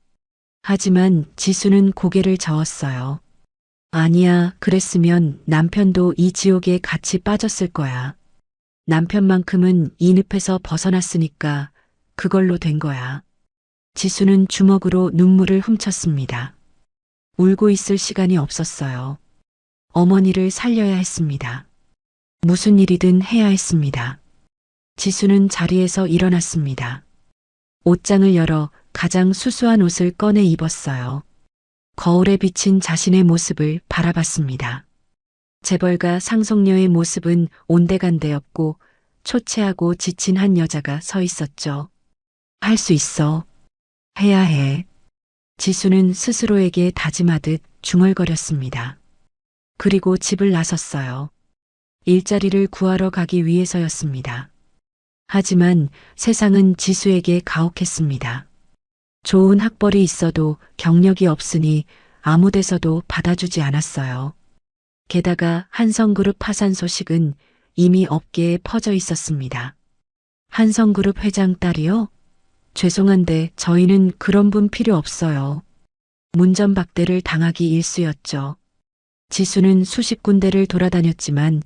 하지만 지수는 고개를 저었어요. 아니야, 그랬으면 남편도 이 지옥에 같이 빠졌을 거야. 남편만큼은 이 늪에서 벗어났으니까 그걸로 된 거야. 지수는 주먹으로 눈물을 훔쳤습니다. 울고 있을 시간이 없었어요. 어머니를 살려야 했습니다. 무슨 일이든 해야 했습니다. 지수는 자리에서 일어났습니다. 옷장을 열어 가장 수수한 옷을 꺼내 입었어요. 거울에 비친 자신의 모습을 바라봤습니다. 재벌가 상속녀의 모습은 온데간데없고 초췌하고 지친 한 여자가 서 있었죠. 할 수 있어. 해야 해. 지수는 스스로에게 다짐하듯 중얼거렸습니다. 그리고 집을 나섰어요. 일자리를 구하러 가기 위해서였습니다. 하지만 세상은 지수에게 가혹했습니다. 좋은 학벌이 있어도 경력이 없으니 아무 데서도 받아주지 않았어요. 게다가 한성그룹 파산 소식은 이미 업계에 퍼져 있었습니다. 한성그룹 회장 딸이요? 죄송한데 저희는 그런 분 필요 없어요. 문전박대를 당하기 일쑤였죠. 지수는 수십 군데를 돌아다녔지만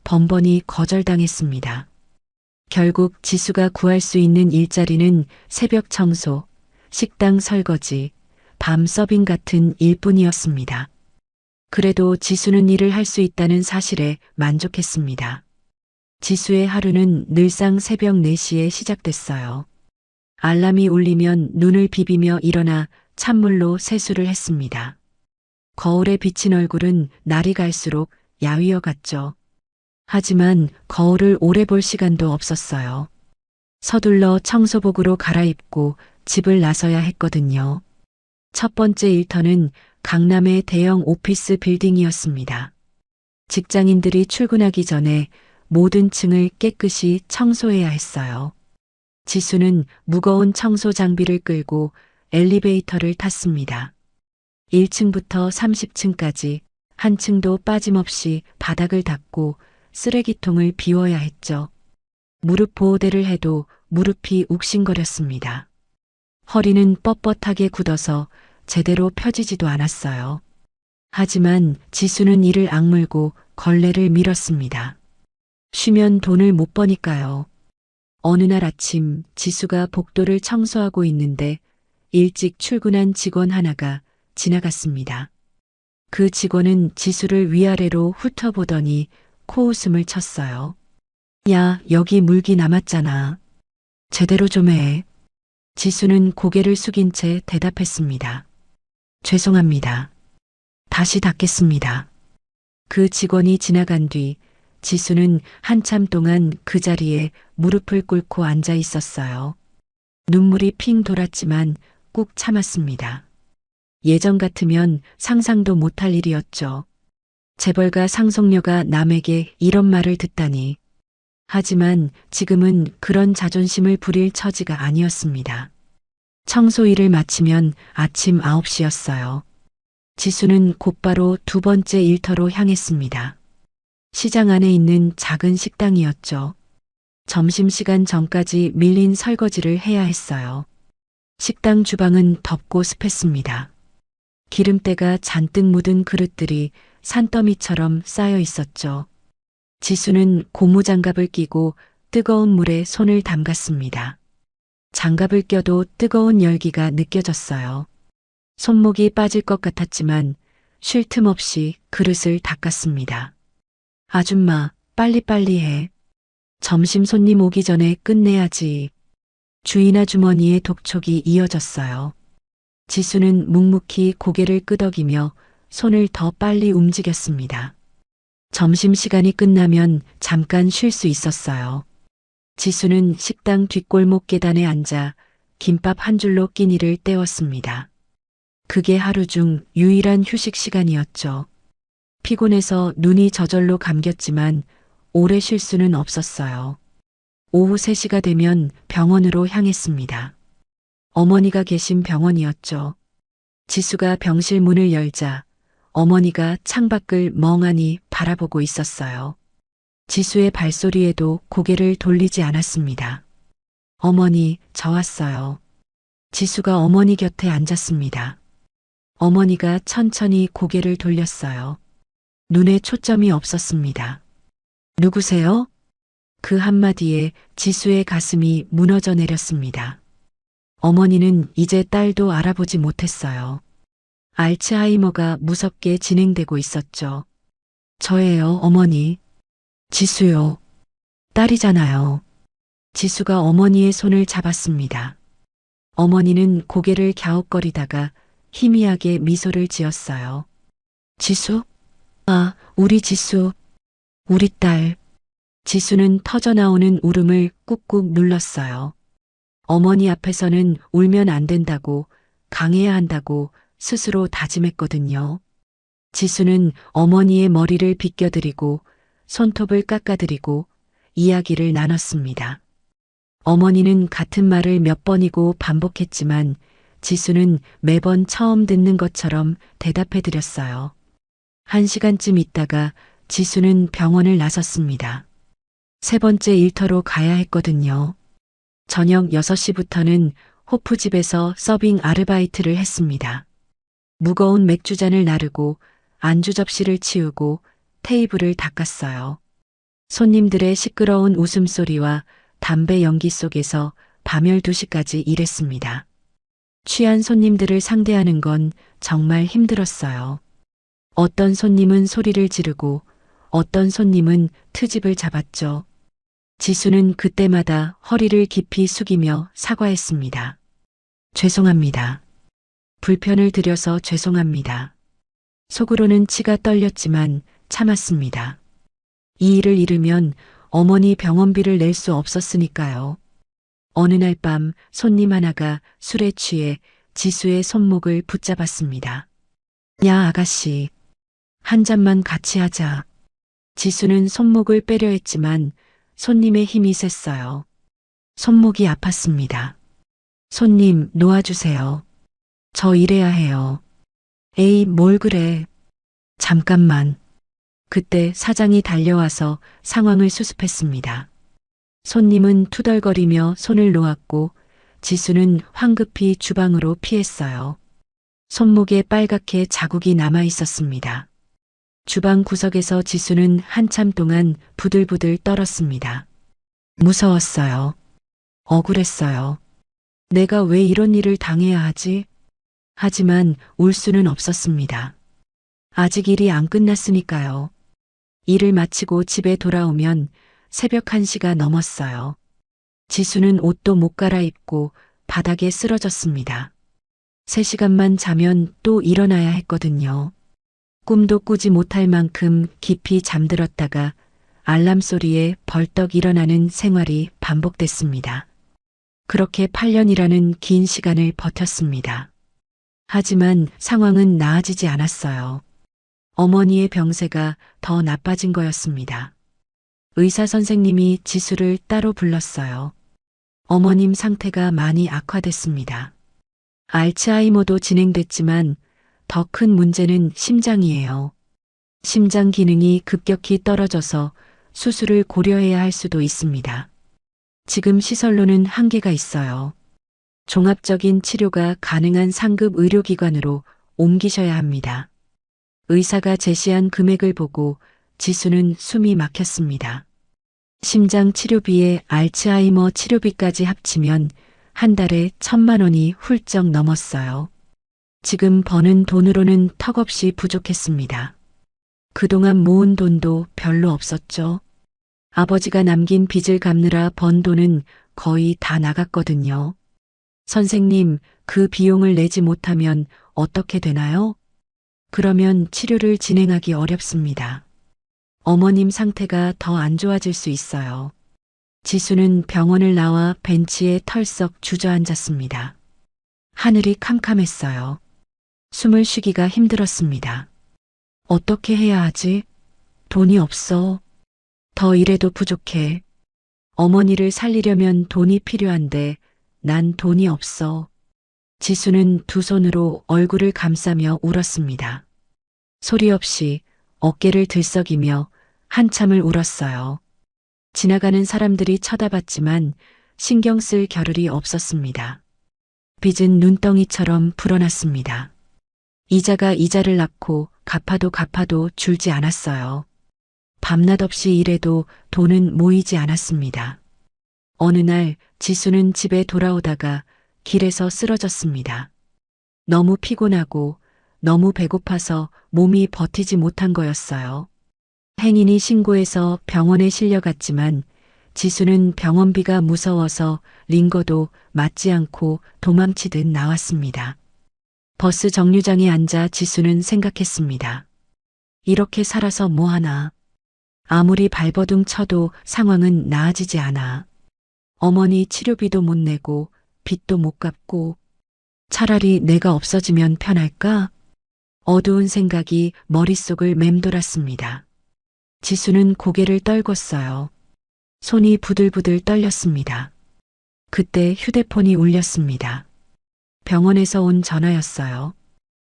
번번이 거절당했습니다. 결국 지수가 구할 수 있는 일자리는 새벽 청소, 식당 설거지, 밤 서빙 같은 일뿐이었습니다. 그래도 지수는 일을 할 수 있다는 사실에 만족했습니다. 지수의 하루는 늘상 새벽 4시에 시작됐어요. 알람이 울리면 눈을 비비며 일어나 찬물로 세수를 했습니다. 거울에 비친 얼굴은 날이 갈수록 야위어 갔죠. 하지만 거울을 오래 볼 시간도 없었어요. 서둘러 청소복으로 갈아입고 집을 나서야 했거든요. 첫 번째 일터는 강남의 대형 오피스 빌딩이었습니다. 직장인들이 출근하기 전에 모든 층을 깨끗이 청소해야 했어요. 지수는 무거운 청소 장비를 끌고 엘리베이터를 탔습니다. 1층부터 30층까지 한 층도 빠짐없이 바닥을 닦고 쓰레기통을 비워야 했죠. 무릎 보호대를 해도 무릎이 욱신거렸습니다. 허리는 뻣뻣하게 굳어서 제대로 펴지지도 않았어요. 하지만 지수는 이를 악물고 걸레를 밀었습니다. 쉬면 돈을 못 버니까요. 어느 날 아침 지수가 복도를 청소하고 있는데 일찍 출근한 직원 하나가 지나갔습니다. 그 직원은 지수를 위아래로 훑어보더니 코웃음을 쳤어요. 야, 여기 물기 남았잖아. 제대로 좀 해. 지수는 고개를 숙인 채 대답했습니다. 죄송합니다. 다시 닦겠습니다. 그 직원이 지나간 뒤 지수는 한참 동안 그 자리에 무릎을 꿇고 앉아 있었어요. 눈물이 핑 돌았지만 꾹 참았습니다. 예전 같으면 상상도 못할 일이었죠. 재벌가 상속녀가 남에게 이런 말을 듣다니. 하지만 지금은 그런 자존심을 부릴 처지가 아니었습니다. 청소 일을 마치면 아침 9시였어요. 지수는 곧바로 두 번째 일터로 향했습니다. 시장 안에 있는 작은 식당이었죠. 점심시간 전까지 밀린 설거지를 해야 했어요. 식당 주방은 덥고 습했습니다. 기름때가 잔뜩 묻은 그릇들이 산더미처럼 쌓여 있었죠. 지수는 고무장갑을 끼고 뜨거운 물에 손을 담갔습니다. 장갑을 껴도 뜨거운 열기가 느껴졌어요. 손목이 빠질 것 같았지만 쉴 틈 없이 그릇을 닦았습니다. 아줌마, 빨리빨리 해. 점심 손님 오기 전에 끝내야지. 주인 아주머니의 독촉이 이어졌어요. 지수는 묵묵히 고개를 끄덕이며 손을 더 빨리 움직였습니다. 점심시간이 끝나면 잠깐 쉴 수 있었어요. 지수는 식당 뒷골목 계단에 앉아 김밥 한 줄로 끼니를 때웠습니다. 그게 하루 중 유일한 휴식 시간이었죠. 피곤해서 눈이 저절로 감겼지만 오래 쉴 수는 없었어요. 오후 3시가 되면 병원으로 향했습니다. 어머니가 계신 병원이었죠. 지수가 병실 문을 열자 어머니가 창밖을 멍하니 바라보고 있었어요. 지수의 발소리에도 고개를 돌리지 않았습니다. 어머니, 저 왔어요. 지수가 어머니 곁에 앉았습니다. 어머니가 천천히 고개를 돌렸어요. 눈에 초점이 없었습니다. 누구세요? 그 한마디에 지수의 가슴이 무너져 내렸습니다. 어머니는 이제 딸도 알아보지 못했어요. 알츠하이머가 무섭게 진행되고 있었죠. 저예요, 어머니. 지수요. 딸이잖아요. 지수가 어머니의 손을 잡았습니다. 어머니는 고개를 갸웃거리다가 희미하게 미소를 지었어요. 지수? 아, 우리 지수. 우리 딸. 지수는 터져나오는 울음을 꾹꾹 눌렀어요. 어머니 앞에서는 울면 안 된다고, 강해야 한다고 스스로 다짐했거든요. 지수는 어머니의 머리를 빗겨드리고 손톱을 깎아드리고 이야기를 나눴습니다. 어머니는 같은 말을 몇 번이고 반복했지만 지수는 매번 처음 듣는 것처럼 대답해드렸어요. 1시간쯤 있다가 지수는 병원을 나섰습니다. 세 번째 일터로 가야 했거든요. 저녁 6시부터는 호프집에서 서빙 아르바이트를 했습니다. 무거운 맥주잔을 나르고 안주 접시를 치우고 테이블을 닦았어요. 손님들의 시끄러운 웃음소리와 담배 연기 속에서 밤열 2시까지 일했습니다. 취한 손님들을 상대하는 건 정말 힘들었어요. 어떤 손님은 소리를 지르고 어떤 손님은 트집을 잡았죠. 지수는 그때마다 허리를 깊이 숙이며 사과했습니다. 죄송합니다. 불편을 드려서 죄송합니다. 속으로는 치가 떨렸지만 참았습니다. 이 일을 잃으면 어머니 병원비를 낼 수 없었으니까요. 어느 날 밤 손님 하나가 술에 취해 지수의 손목을 붙잡았습니다. 야, 아가씨. 한 잔만 같이 하자. 지수는 손목을 빼려 했지만 손님의 힘이 셌어요. 손목이 아팠습니다. 손님, 놓아주세요. 저 일해야 해요. 에이, 뭘 그래. 잠깐만. 그때 사장이 달려와서 상황을 수습했습니다. 손님은 투덜거리며 손을 놓았고 지수는 황급히 주방으로 피했어요. 손목에 빨갛게 자국이 남아 있었습니다. 주방 구석에서 지수는 한참 동안 부들부들 떨었습니다. 무서웠어요. 억울했어요. 내가 왜 이런 일을 당해야 하지? 하지만 울 수는 없었습니다. 아직 일이 안 끝났으니까요. 일을 마치고 집에 돌아오면 새벽 1시가 넘었어요. 지수는 옷도 못 갈아입고 바닥에 쓰러졌습니다. 3시간만 자면 또 일어나야 했거든요. 꿈도 꾸지 못할 만큼 깊이 잠들었다가 알람 소리에 벌떡 일어나는 생활이 반복됐습니다. 그렇게 8년이라는 긴 시간을 버텼습니다. 하지만 상황은 나아지지 않았어요. 어머니의 병세가 더 나빠진 거였습니다. 의사 선생님이 지수를 따로 불렀어요. 어머님 상태가 많이 악화됐습니다. 알츠하이머도 진행됐지만 더 큰 문제는 심장이에요. 심장 기능이 급격히 떨어져서 수술을 고려해야 할 수도 있습니다. 지금 시설로는 한계가 있어요. 종합적인 치료가 가능한 상급 의료기관으로 옮기셔야 합니다. 의사가 제시한 금액을 보고 지수는 숨이 막혔습니다. 심장 치료비에 알츠하이머 치료비까지 합치면 한 달에 1,000만 원이 훌쩍 넘었어요. 지금 버는 돈으로는 턱없이 부족했습니다. 그동안 모은 돈도 별로 없었죠. 아버지가 남긴 빚을 갚느라 번 돈은 거의 다 나갔거든요. 선생님, 그 비용을 내지 못하면 어떻게 되나요? 그러면 치료를 진행하기 어렵습니다. 어머님 상태가 더 안 좋아질 수 있어요. 지수는 병원을 나와 벤치에 털썩 주저앉았습니다. 하늘이 캄캄했어요. 숨을 쉬기가 힘들었습니다. 어떻게 해야 하지? 돈이 없어. 더 일해도 부족해. 어머니를 살리려면 돈이 필요한데 난 돈이 없어. 지수는 두 손으로 얼굴을 감싸며 울었습니다. 소리 없이 어깨를 들썩이며 한참을 울었어요. 지나가는 사람들이 쳐다봤지만 신경 쓸 겨를이 없었습니다. 빚은 눈덩이처럼 불어났습니다. 이자가 이자를 낳고 갚아도 줄지 않았어요. 밤낮 없이 일해도 돈은 모이지 않았습니다. 어느 날 지수는 집에 돌아오다가 길에서 쓰러졌습니다. 너무 피곤하고 너무 배고파서 몸이 버티지 못한 거였어요. 행인이 신고해서 병원에 실려갔지만 지수는 병원비가 무서워서 링거도 맞지 않고 도망치듯 나왔습니다. 버스 정류장에 앉아 지수는 생각했습니다. 이렇게 살아서 뭐하나. 아무리 발버둥 쳐도 상황은 나아지지 않아. 어머니 치료비도 못 내고 빚도 못 갚고 차라리 내가 없어지면 편할까? 어두운 생각이 머릿속을 맴돌았습니다. 지수는 고개를 떨궜어요. 손이 부들부들 떨렸습니다. 그때 휴대폰이 울렸습니다. 병원에서 온 전화였어요.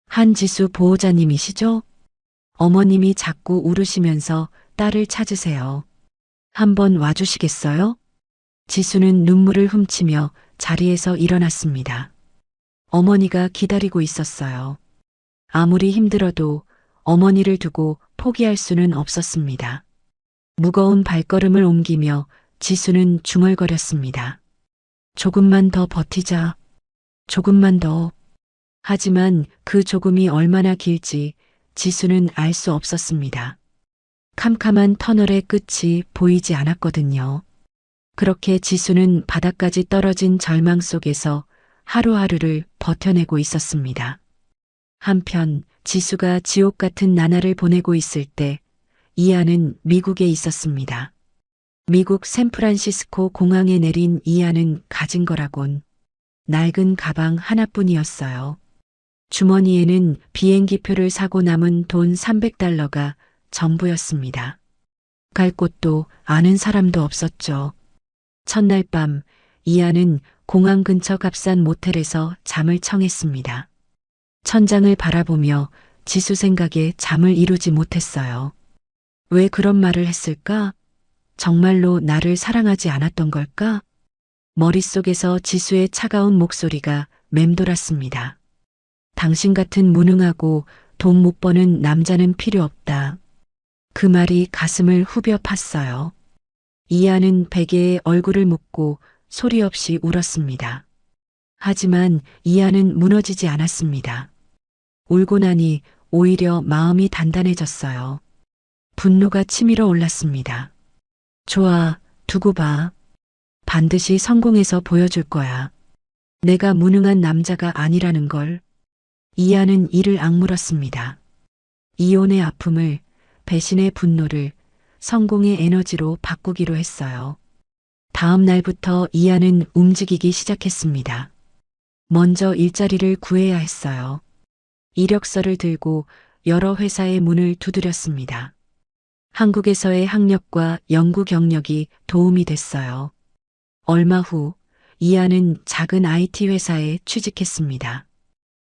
한지수 보호자님이시죠? 어머님이 자꾸 울으시면서 딸을 찾으세요. 한번 와주시겠어요? 지수는 눈물을 훔치며 자리에서 일어났습니다. 어머니가 기다리고 있었어요. 아무리 힘들어도 어머니를 두고 포기할 수는 없었습니다. 무거운 발걸음을 옮기며 지수는 중얼거렸습니다. 조금만 더 버티자. 조금만 더. 하지만 그 조금이 얼마나 길지 지수는 알 수 없었습니다. 캄캄한 터널의 끝이 보이지 않았거든요. 그렇게 지수는 바닥까지 떨어진 절망 속에서 하루하루를 버텨내고 있었습니다. 한편 지수가 지옥 같은 나날을 보내고 있을 때 이안은 미국에 있었습니다. 미국 샌프란시스코 공항에 내린 이안은 가진 거라곤 낡은 가방 하나뿐이었어요. 주머니에는 비행기표를 사고 남은 돈 300달러가 전부였습니다. 갈 곳도 아는 사람도 없었죠. 첫날 밤 이안은 공항 근처 값싼 모텔에서 잠을 청했습니다. 천장을 바라보며 지수 생각에 잠을 이루지 못했어요. 왜 그런 말을 했을까? 정말로 나를 사랑하지 않았던 걸까? 머릿속에서 지수의 차가운 목소리가 맴돌았습니다. 당신 같은 무능하고 돈 못 버는 남자는 필요 없다. 그 말이 가슴을 후벼 팠어요. 이안은 베개에 얼굴을 묻고 소리 없이 울었습니다. 하지만 이안은 무너지지 않았습니다. 울고 나니 오히려 마음이 단단해졌어요. 분노가 치밀어 올랐습니다. 좋아, 두고 봐. 반드시 성공해서 보여줄 거야. 내가 무능한 남자가 아니라는 걸. 이안은 이를 악물었습니다. 이혼의 아픔을, 배신의 분노를 성공의 에너지로 바꾸기로 했어요. 다음 날부터 이안은 움직이기 시작했습니다. 먼저 일자리를 구해야 했어요. 이력서를 들고 여러 회사의 문을 두드렸습니다. 한국에서의 학력과 연구 경력이 도움이 됐어요. 얼마 후 이안은 작은 IT 회사에 취직했습니다.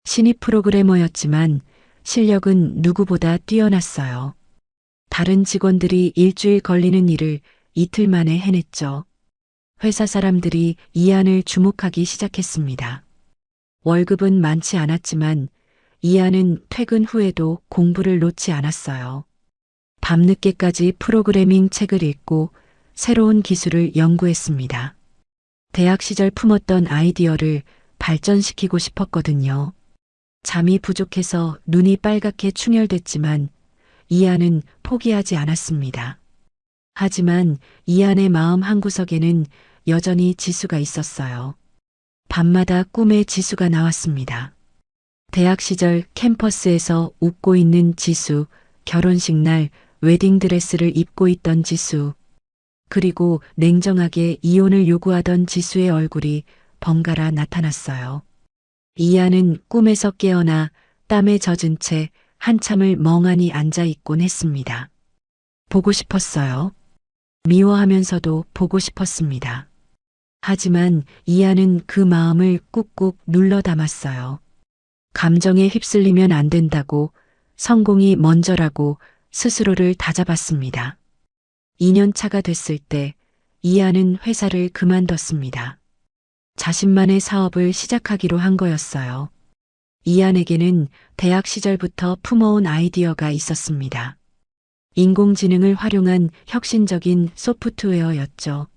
신입 프로그래머였지만 실력은 누구보다 뛰어났어요. 다른 직원들이 일주일 걸리는 일을 이틀 만에 해냈죠. 회사 사람들이 이안을 주목하기 시작했습니다. 월급은 많지 않았지만 이안은 퇴근 후에도 공부를 놓지 않았어요. 밤늦게까지 프로그래밍 책을 읽고 새로운 기술을 연구했습니다. 대학 시절 품었던 아이디어를 발전시키고 싶었거든요. 잠이 부족해서 눈이 빨갛게 충혈됐지만 이안은 포기하지 않았습니다. 하지만 이안의 마음 한구석에는 여전히 지수가 있었어요. 밤마다 꿈에 지수가 나왔습니다. 대학 시절 캠퍼스에서 웃고 있는 지수, 결혼식 날 웨딩드레스를 입고 있던 지수, 그리고 냉정하게 이혼을 요구하던 지수의 얼굴이 번갈아 나타났어요. 이안은 꿈에서 깨어나 땀에 젖은 채 한참을 멍하니 앉아 있곤 했습니다. 보고 싶었어요. 미워하면서도 보고 싶었습니다. 하지만 이안은 그 마음을 꾹꾹 눌러 담았어요. 감정에 휩쓸리면 안 된다고, 성공이 먼저라고 스스로를 다잡았습니다. 2년 차가 됐을 때 이안은 회사를 그만뒀습니다. 자신만의 사업을 시작하기로 한 거였어요. 이안에게는 대학 시절부터 품어온 아이디어가 있었습니다. 인공지능을 활용한 혁신적인 소프트웨어였죠.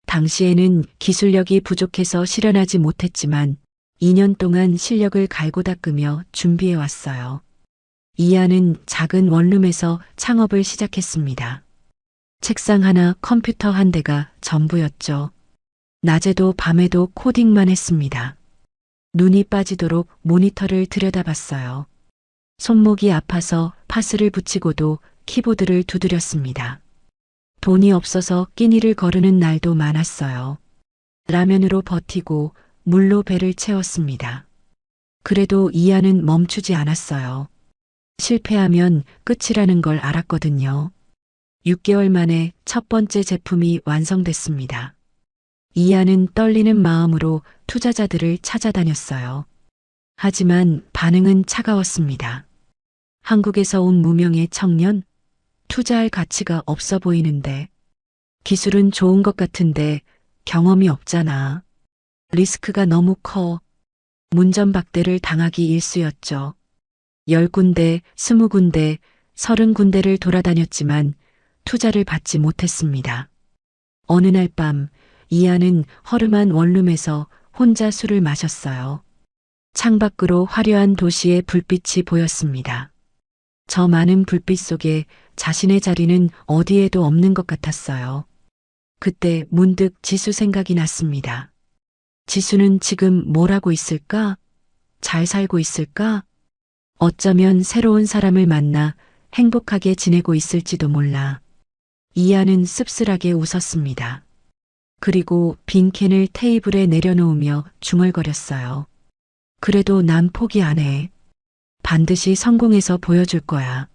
당시에는 기술력이 부족해서 실현하지 못했지만 2년 동안 실력을 갈고 닦으며 준비해왔어요. 이안은 작은 원룸에서 창업을 시작했습니다. 책상 하나, 컴퓨터 한 대가 전부였죠. 낮에도 밤에도 코딩만 했습니다. 눈이 빠지도록 모니터를 들여다봤어요. 손목이 아파서 파스를 붙이고도 키보드를 두드렸습니다. 돈이 없어서 끼니를 거르는 날도 많았어요. 라면으로 버티고 물로 배를 채웠습니다. 그래도 이안은 멈추지 않았어요. 실패하면 끝이라는 걸 알았거든요. 6개월 만에 첫 번째 제품이 완성됐습니다. 이안은 떨리는 마음으로 투자자들을 찾아다녔어요. 하지만 반응은 차가웠습니다. 한국에서 온 무명의 청년? 투자할 가치가 없어 보이는데. 기술은 좋은 것 같은데 경험이 없잖아. 리스크가 너무 커. 문전박대를 당하기 일쑤였죠. 10군데, 20군데, 30군데를 돌아다녔지만 투자를 받지 못했습니다. 어느 날 밤 이안은 허름한 원룸에서 혼자 술을 마셨어요. 창밖으로 화려한 도시의 불빛이 보였습니다. 저 많은 불빛 속에 자신의 자리는 어디에도 없는 것 같았어요. 그때 문득 지수 생각이 났습니다. 지수는 지금 뭘 하고 있을까? 잘 살고 있을까? 어쩌면 새로운 사람을 만나 행복하게 지내고 있을지도 몰라. 이하는 씁쓸하게 웃었습니다. 그리고 빈 캔을 테이블에 내려놓으며 중얼거렸어요. 그래도 난 포기 안 해. 반드시 성공해서 보여줄 거야.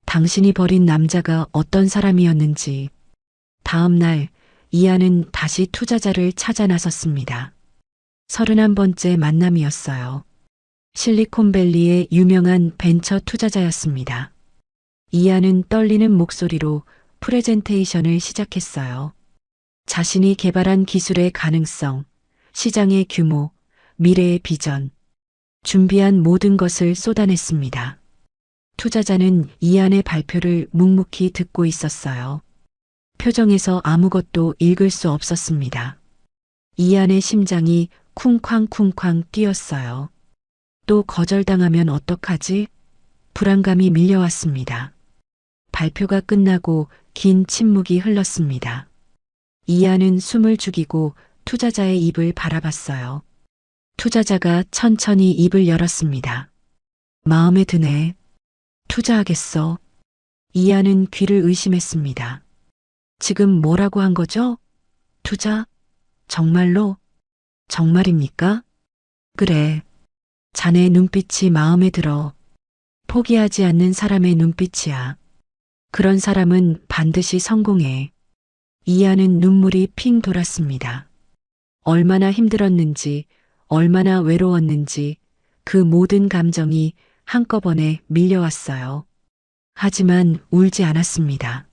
당신이 버린 남자가 어떤 사람이었는지. 다음 날 이하는 다시 투자자를 찾아 나섰습니다. 31번째 만남이었어요. 실리콘밸리의 유명한 벤처 투자자였습니다. 이하는 떨리는 목소리로 프레젠테이션을 시작했어요. 자신이 개발한 기술의 가능성, 시장의 규모, 미래의 비전, 준비한 모든 것을 쏟아냈습니다. 투자자는 이하의 발표를 묵묵히 듣고 있었어요. 표정에서 아무것도 읽을 수 없었습니다. 이하의 심장이 쿵쾅쿵쾅 뛰었어요. 또 거절당하면 어떡하지? 불안감이 밀려왔습니다. 발표가 끝나고 긴 침묵이 흘렀습니다. 이하는 숨을 죽이고 투자자의 입을 바라봤어요. 투자자가 천천히 입을 열었습니다. 마음에 드네. 투자하겠어. 이하는 귀를 의심했습니다. 지금 뭐라고 한 거죠? 투자? 정말로? 정말입니까? 그래. 자네 눈빛이 마음에 들어. 포기하지 않는 사람의 눈빛이야. 그런 사람은 반드시 성공해. 이하는 눈물이 핑 돌았습니다. 얼마나 힘들었는지, 얼마나 외로웠는지 그 모든 감정이 한꺼번에 밀려왔어요. 하지만 울지 않았습니다.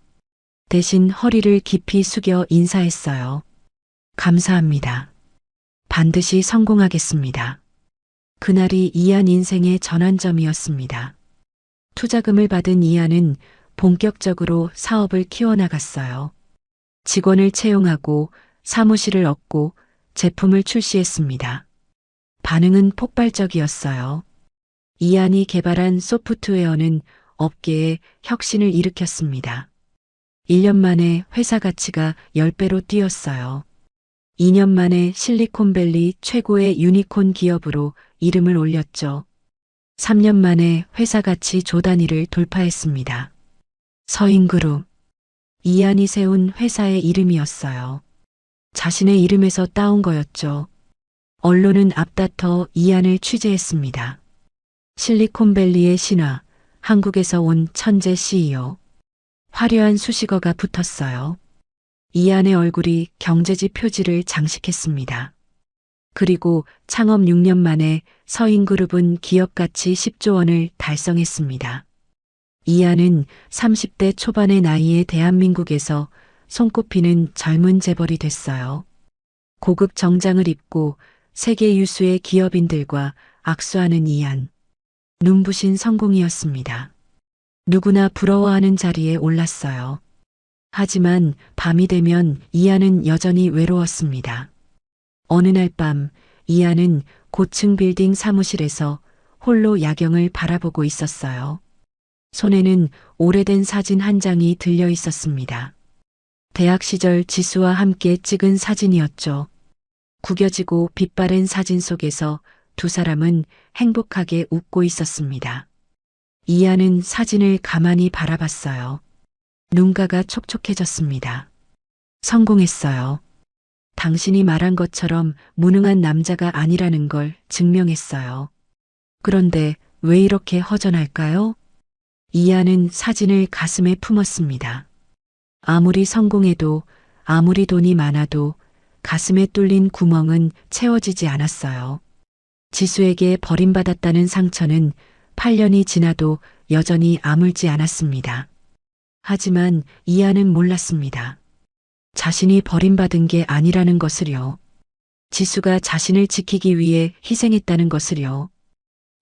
대신 허리를 깊이 숙여 인사했어요. 감사합니다. 반드시 성공하겠습니다. 그날이 이한 인생의 전환점이었습니다. 투자금을 받은 이하는 본격적으로 사업을 키워나갔어요. 직원을 채용하고 사무실을 얻고 제품을 출시했습니다. 반응은 폭발적이었어요. 이한이 개발한 소프트웨어는 업계에 혁신을 일으켰습니다. 1년 만에 회사 가치가 10배로 뛰었어요. 2년 만에 실리콘밸리 최고의 유니콘 기업으로 이름을 올렸죠. 3년 만에 회사 가치 조 단위를 돌파했습니다. 서인그룹. 이한이 세운 회사의 이름이었어요. 자신의 이름에서 따온 거였죠. 언론은 앞다퉈 이한을 취재했습니다. 실리콘밸리의 신화, 한국에서 온 천재 CEO. 화려한 수식어가 붙었어요. 이한의 얼굴이 경제지 표지를 장식했습니다. 그리고 창업 6년 만에 서인그룹은 기업 가치 10조 원을 달성했습니다. 이한은 30대 초반의 나이에 대한민국에서 손꼽히는 젊은 재벌이 됐어요. 고급 정장을 입고 세계 유수의 기업인들과 악수하는 이한. 눈부신 성공이었습니다. 누구나 부러워하는 자리에 올랐어요. 하지만 밤이 되면 이한은 여전히 외로웠습니다. 어느 날 밤 이한은 고층 빌딩 사무실에서 홀로 야경을 바라보고 있었어요. 손에는 오래된 사진 한 장이 들려 있었습니다. 대학 시절 지수와 함께 찍은 사진이었죠. 구겨지고 빛바랜 사진 속에서 두 사람은 행복하게 웃고 있었습니다. 이하는 사진을 가만히 바라봤어요. 눈가가 촉촉해졌습니다. 성공했어요. 당신이 말한 것처럼 무능한 남자가 아니라는 걸 증명했어요. 그런데 왜 이렇게 허전할까요? 이하는 사진을 가슴에 품었습니다. 아무리 성공해도, 아무리 돈이 많아도 가슴에 뚫린 구멍은 채워지지 않았어요. 지수에게 버림받았다는 상처는 8년이 지나도 여전히 아물지 않았습니다. 하지만 이하는 몰랐습니다. 자신이 버림받은 게 아니라는 것을요. 지수가 자신을 지키기 위해 희생했다는 것을요.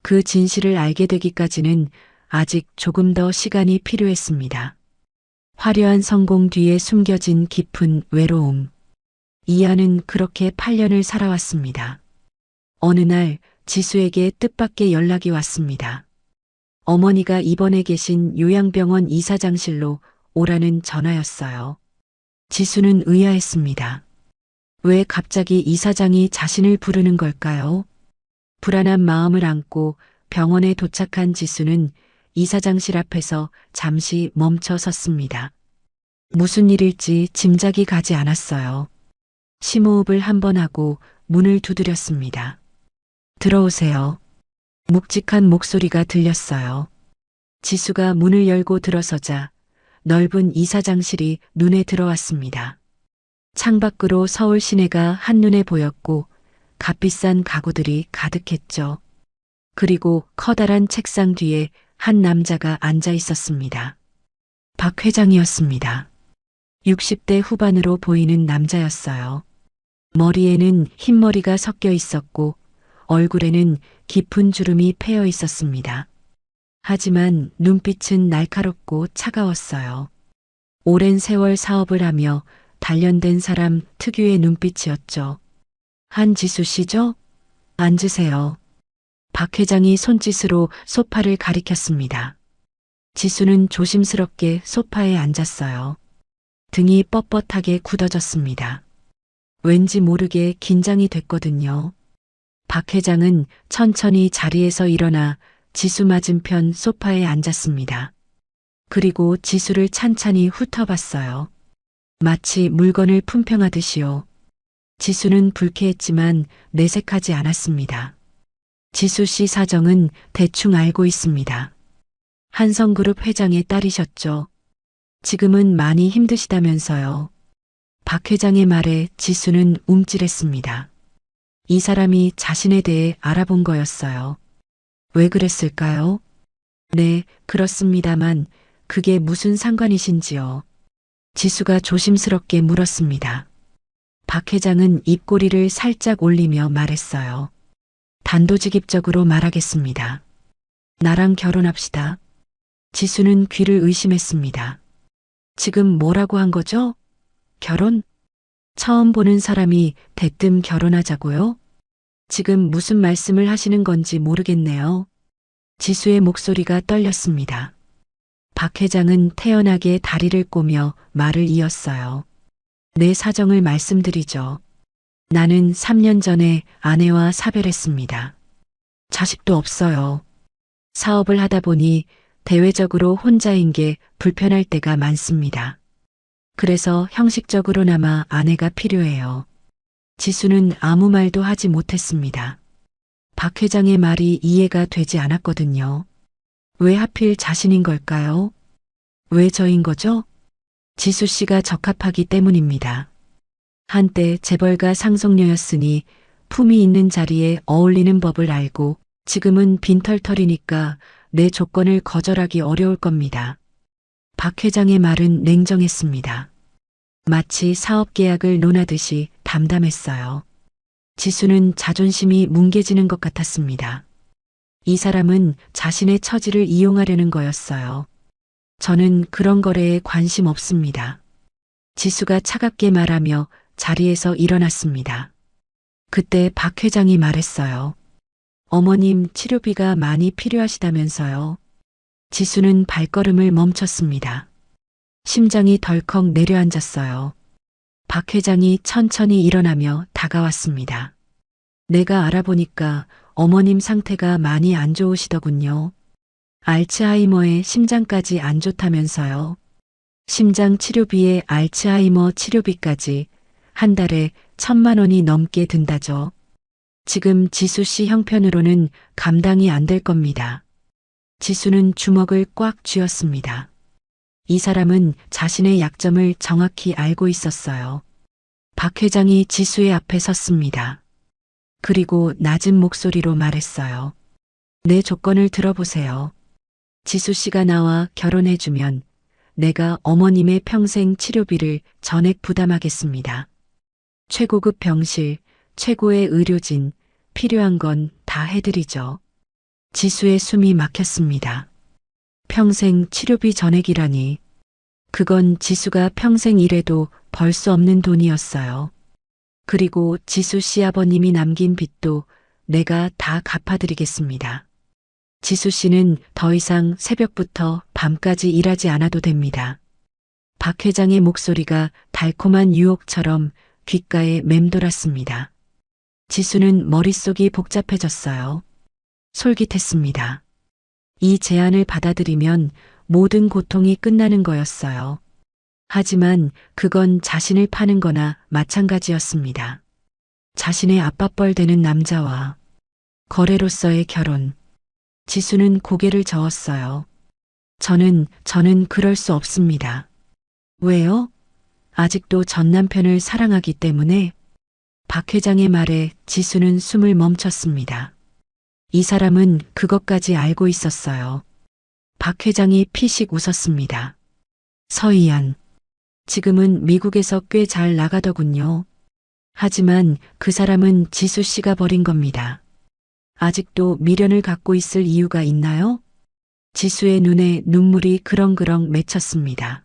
그 진실을 알게 되기까지는 아직 조금 더 시간이 필요했습니다. 화려한 성공 뒤에 숨겨진 깊은 외로움. 이하는 그렇게 8년을 살아왔습니다. 어느 날 지수에게 뜻밖의 연락이 왔습니다. 어머니가 입원해 계신 요양병원 이사장실로 오라는 전화였어요. 지수는 의아했습니다. 왜 갑자기 이사장이 자신을 부르는 걸까요? 불안한 마음을 안고 병원에 도착한 지수는 이사장실 앞에서 잠시 멈춰 섰습니다. 무슨 일일지 짐작이 가지 않았어요. 심호흡을 한 번 하고 문을 두드렸습니다. 들어오세요. 묵직한 목소리가 들렸어요. 지수가 문을 열고 들어서자 넓은 이사장실이 눈에 들어왔습니다. 창밖으로 서울 시내가 한눈에 보였고 값비싼 가구들이 가득했죠. 그리고 커다란 책상 뒤에 한 남자가 앉아 있었습니다. 박 회장이었습니다. 60대 후반으로 보이는 남자였어요. 머리에는 흰머리가 섞여 있었고 얼굴에는 깊은 주름이 패여 있었습니다. 하지만 눈빛은 날카롭고 차가웠어요. 오랜 세월 사업을 하며 단련된 사람 특유의 눈빛이었죠. 한지수 씨죠? 앉으세요. 박 회장이 손짓으로 소파를 가리켰습니다. 지수는 조심스럽게 소파에 앉았어요. 등이 뻣뻣하게 굳어졌습니다. 왠지 모르게 긴장이 됐거든요. 박 회장은 천천히 자리에서 일어나 지수 맞은편 소파에 앉았습니다. 그리고 지수를 찬찬히 훑어봤어요. 마치 물건을 품평하듯이요. 지수는 불쾌했지만 내색하지 않았습니다. 지수 씨 사정은 대충 알고 있습니다. 한성그룹 회장의 딸이셨죠. 지금은 많이 힘드시다면서요. 박 회장의 말에 지수는 움찔했습니다. 이 사람이 자신에 대해 알아본 거였어요. 왜 그랬을까요? 네, 그렇습니다만 그게 무슨 상관이신지요? 지수가 조심스럽게 물었습니다. 박 회장은 입꼬리를 살짝 올리며 말했어요. 단도직입적으로 말하겠습니다. 나랑 결혼합시다. 지수는 귀를 의심했습니다. 지금 뭐라고 한 거죠? 결혼? 처음 보는 사람이 대뜸 결혼하자고요? 지금 무슨 말씀을 하시는 건지 모르겠네요. 지수의 목소리가 떨렸습니다. 박 회장은 태연하게 다리를 꼬며 말을 이었어요. 내 사정을 말씀드리죠. 나는 3년 전에 아내와 사별했습니다. 자식도 없어요. 사업을 하다 보니 대외적으로 혼자인 게 불편할 때가 많습니다. 그래서 형식적으로나마 아내가 필요해요. 지수는 아무 말도 하지 못했습니다. 박 회장의 말이 이해가 되지 않았거든요. 왜 하필 자신인 걸까요? 왜 저인 거죠? 지수 씨가 적합하기 때문입니다. 한때 재벌가 상속녀였으니 품이 있는 자리에 어울리는 법을 알고 지금은 빈털터리니까 내 조건을 거절하기 어려울 겁니다. 박 회장의 말은 냉정했습니다. 마치 사업 계약을 논하듯이 담담했어요. 지수는 자존심이 뭉개지는 것 같았습니다. 이 사람은 자신의 처지를 이용하려는 거였어요. 저는 그런 거래에 관심 없습니다. 지수가 차갑게 말하며 자리에서 일어났습니다. 그때 박 회장이 말했어요. 어머님 치료비가 많이 필요하시다면서요. 지수는 발걸음을 멈췄습니다. 심장이 덜컥 내려앉았어요. 박 회장이 천천히 일어나며 다가왔습니다. 내가 알아보니까 어머님 상태가 많이 안 좋으시더군요. 알츠하이머에 심장까지 안 좋다면서요. 심장 치료비에 알츠하이머 치료비까지 한 달에 1,000만 원이 넘게 든다죠. 지금 지수 씨 형편으로는 감당이 안 될 겁니다. 지수는 주먹을 꽉 쥐었습니다. 이 사람은 자신의 약점을 정확히 알고 있었어요. 박 회장이 지수의 앞에 섰습니다. 그리고 낮은 목소리로 말했어요. 내 조건을 들어보세요. 지수 씨가 나와 결혼해주면 내가 어머님의 평생 치료비를 전액 부담하겠습니다. 최고급 병실, 최고의 의료진, 필요한 건 다 해드리죠. 지수의 숨이 막혔습니다. 평생 치료비 전액이라니. 그건 지수가 평생 일해도 벌 수 없는 돈이었어요. 그리고 지수 씨 아버님이 남긴 빚도 내가 다 갚아드리겠습니다. 지수 씨는 더 이상 새벽부터 밤까지 일하지 않아도 됩니다. 박 회장의 목소리가 달콤한 유혹처럼 귓가에 맴돌았습니다. 지수는 머릿속이 복잡해졌어요. 솔깃했습니다. 이 제안을 받아들이면 모든 고통이 끝나는 거였어요. 하지만 그건 자신을 파는 거나 마찬가지였습니다. 자신의 아빠뻘 되는 남자와 거래로서의 결혼. 지수는 고개를 저었어요. 저는 그럴 수 없습니다. 왜요? 아직도 전 남편을 사랑하기 때문에. 박 회장의 말에 지수는 숨을 멈췄습니다. 이 사람은 그것까지 알고 있었어요. 박 회장이 피식 웃었습니다. 서희연. 지금은 미국에서 꽤 잘 나가더군요. 하지만 그 사람은 지수 씨가 버린 겁니다. 아직도 미련을 갖고 있을 이유가 있나요? 지수의 눈에 눈물이 그렁그렁 맺혔습니다.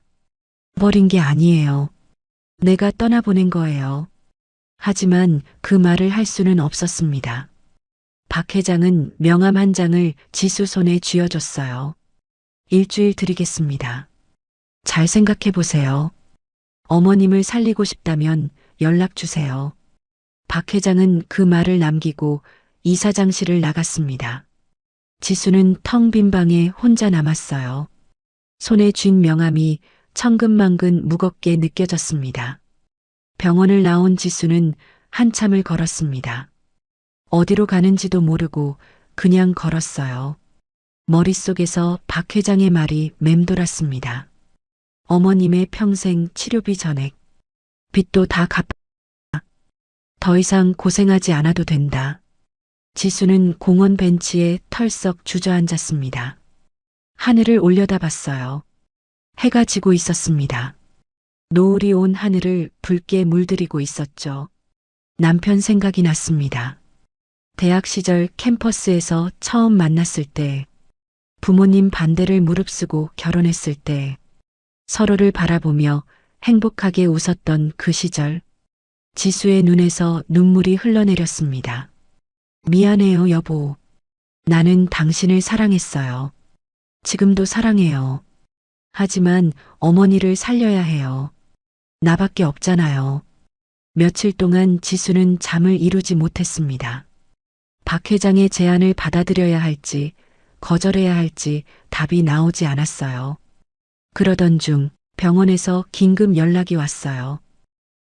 버린 게 아니에요. 내가 떠나보낸 거예요. 하지만 그 말을 할 수는 없었습니다. 박 회장은 명함 한 장을 지수 손에 쥐어줬어요. 일주일 드리겠습니다. 잘 생각해 보세요. 어머님을 살리고 싶다면 연락 주세요. 박 회장은 그 말을 남기고 이사장실을 나갔습니다. 지수는 텅 빈 방에 혼자 남았어요. 손에 쥔 명함이 천근만근 무겁게 느껴졌습니다. 병원을 나온 지수는 한참을 걸었습니다. 어디로 가는지도 모르고 그냥 걸었어요. 머릿속에서 박 회장의 말이 맴돌았습니다. 어머님의 평생 치료비 전액, 빚도 다 갚아. 더 이상 고생하지 않아도 된다. 지수는 공원 벤치에 털썩 주저앉았습니다. 하늘을 올려다봤어요. 해가 지고 있었습니다. 노을이 온 하늘을 붉게 물들이고 있었죠. 남편 생각이 났습니다. 대학 시절 캠퍼스에서 처음 만났을 때, 부모님 반대를 무릅쓰고 결혼했을 때, 서로를 바라보며 행복하게 웃었던 그 시절. 지수의 눈에서 눈물이 흘러내렸습니다. 미안해요, 여보. 나는 당신을 사랑했어요. 지금도 사랑해요. 하지만 어머니를 살려야 해요. 나밖에 없잖아요. 며칠 동안 지수는 잠을 이루지 못했습니다. 박 회장의 제안을 받아들여야 할지, 거절해야 할지 답이 나오지 않았어요. 그러던 중 병원에서 긴급 연락이 왔어요.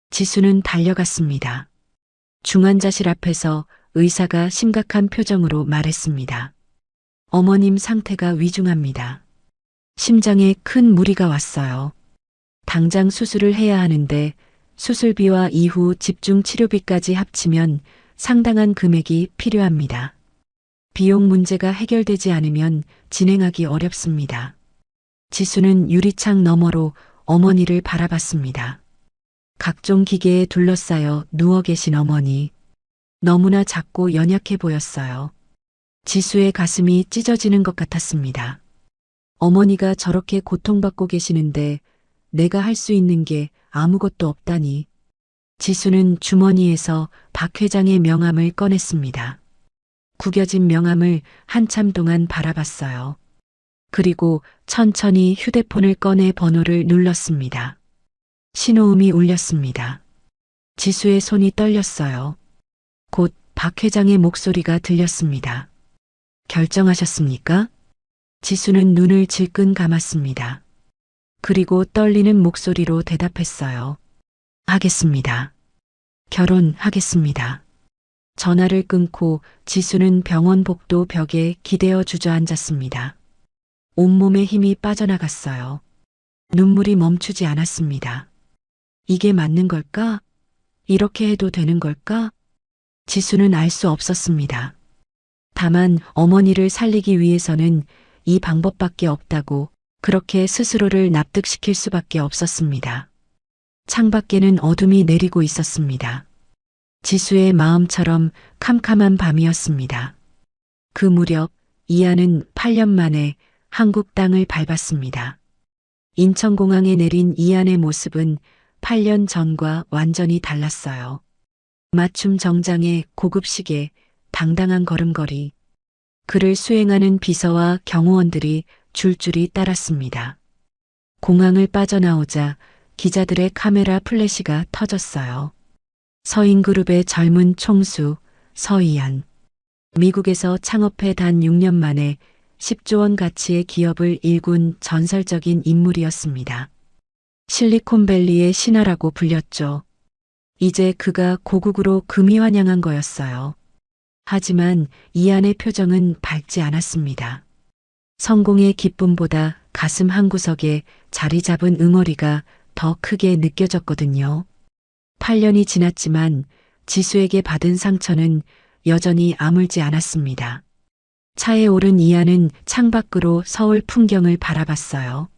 지수는 달려갔습니다. 중환자실 앞에서 의사가 심각한 표정으로 말했습니다. 어머님 상태가 위중합니다. 심장에 큰 무리가 왔어요. 당장 수술을 해야 하는데 수술비와 이후 집중 치료비까지 합치면 상당한 금액이 필요합니다. 비용 문제가 해결되지 않으면 진행하기 어렵습니다. 지수는 유리창 너머로 어머니를 바라봤습니다. 각종 기계에 둘러싸여 누워 계신 어머니. 너무나 작고 연약해 보였어요. 지수의 가슴이 찢어지는 것 같았습니다. 어머니가 저렇게 고통받고 계시는데 내가 할 수 있는 게 아무것도 없다니. 지수는 주머니에서 박 회장의 명함을 꺼냈습니다. 구겨진 명함을 한참 동안 바라봤어요. 그리고 천천히 휴대폰을 꺼내 번호를 눌렀습니다. 신호음이 울렸습니다. 지수의 손이 떨렸어요. 곧 박 회장의 목소리가 들렸습니다. 결정하셨습니까? 지수는 눈을 질끈 감았습니다. 그리고 떨리는 목소리로 대답했어요. 하겠습니다. 결혼하겠습니다. 전화를 끊고 지수는 병원 복도 벽에 기대어 주저앉았습니다. 온몸에 힘이 빠져나갔어요. 눈물이 멈추지 않았습니다. 이게 맞는 걸까? 이렇게 해도 되는 걸까? 지수는 알 수 없었습니다. 다만 어머니를 살리기 위해서는 이 방법밖에 없다고 그렇게 스스로를 납득시킬 수밖에 없었습니다. 창밖에는 어둠이 내리고 있었습니다. 지수의 마음처럼 캄캄한 밤이었습니다. 그 무렵 이하는 8년 만에 한국 땅을 밟았습니다. 인천공항에 내린 이한의 모습은 8년 전과 완전히 달랐어요. 맞춤 정장에 고급 시계, 당당한 걸음걸이. 그를 수행하는 비서와 경호원들이 줄줄이 따랐습니다. 공항을 빠져나오자 기자들의 카메라 플래시가 터졌어요. 서인그룹의 젊은 총수 서이안. 미국에서 창업해 단 6년 만에 10조 원 가치의 기업을 일군 전설적인 인물이었습니다. 실리콘밸리의 신하라고 불렸죠. 이제 그가 고국으로 금이 환영한 거였어요. 하지만 이안의 표정은 밝지 않았습니다. 성공의 기쁨보다 가슴 한구석에 자리 잡은 응어리가 더 크게 느껴졌거든요. 8년이 지났지만 지수에게 받은 상처는 여전히 아물지 않았습니다. 차에 오른 이안은 창밖으로 서울 풍경을 바라봤어요.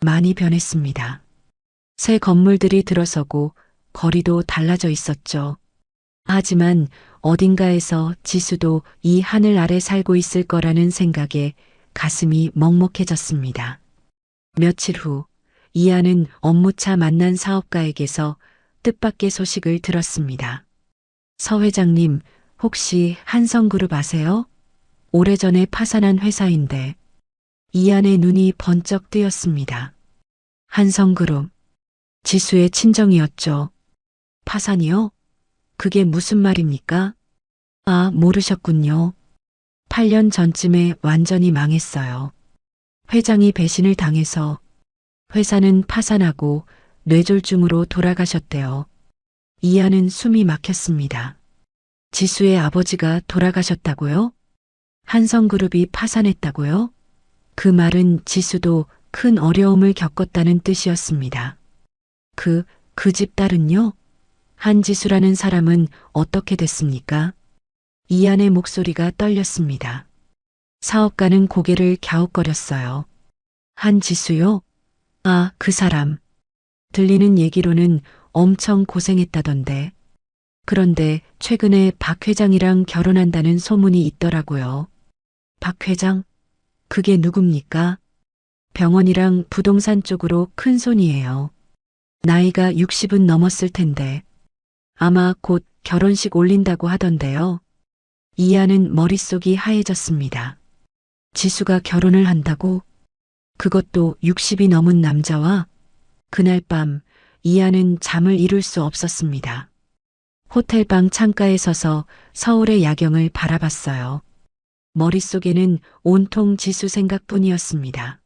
많이 변했습니다. 새 건물들이 들어서고 거리도 달라져 있었죠. 하지만 어딘가에서 지수도 이 하늘 아래 살고 있을 거라는 생각에 가슴이 먹먹해졌습니다. 며칠 후 이안은 업무차 만난 사업가에게서 뜻밖의 소식을 들었습니다. 서 회장님, 혹시 한성그룹 아세요? 오래전에 파산한 회사인데. 이안의 눈이 번쩍 뜨였습니다. 한성그룹. 지수의 친정이었죠. 파산이요? 그게 무슨 말입니까? 아, 모르셨군요. 8년 전쯤에 완전히 망했어요. 회장이 배신을 당해서 회사는 파산하고 뇌졸중으로 돌아가셨대요. 이안은 숨이 막혔습니다. 지수의 아버지가 돌아가셨다고요? 한성그룹이 파산했다고요? 그 말은 지수도 큰 어려움을 겪었다는 뜻이었습니다. 그 집 딸은요? 한지수라는 사람은 어떻게 됐습니까? 이안의 목소리가 떨렸습니다. 사업가는 고개를 갸웃거렸어요. 한지수요? 아, 그 사람. 들리는 얘기로는 엄청 고생했다던데. 그런데 최근에 박 회장이랑 결혼한다는 소문이 있더라고요. 박 회장? 그게 누굽니까? 병원이랑 부동산 쪽으로 큰 손이에요. 나이가 60은 넘었을 텐데. 아마 곧 결혼식 올린다고 하던데요. 이안은 머릿속이 하얘졌습니다. 지수가 결혼을 한다고? 그것도 60이 넘은 남자와? 그날 밤 이안은 잠을 이룰 수 없었습니다. 호텔방 창가에 서서 서울의 야경을 바라봤어요. 머릿속에는 온통 지수 생각뿐이었습니다.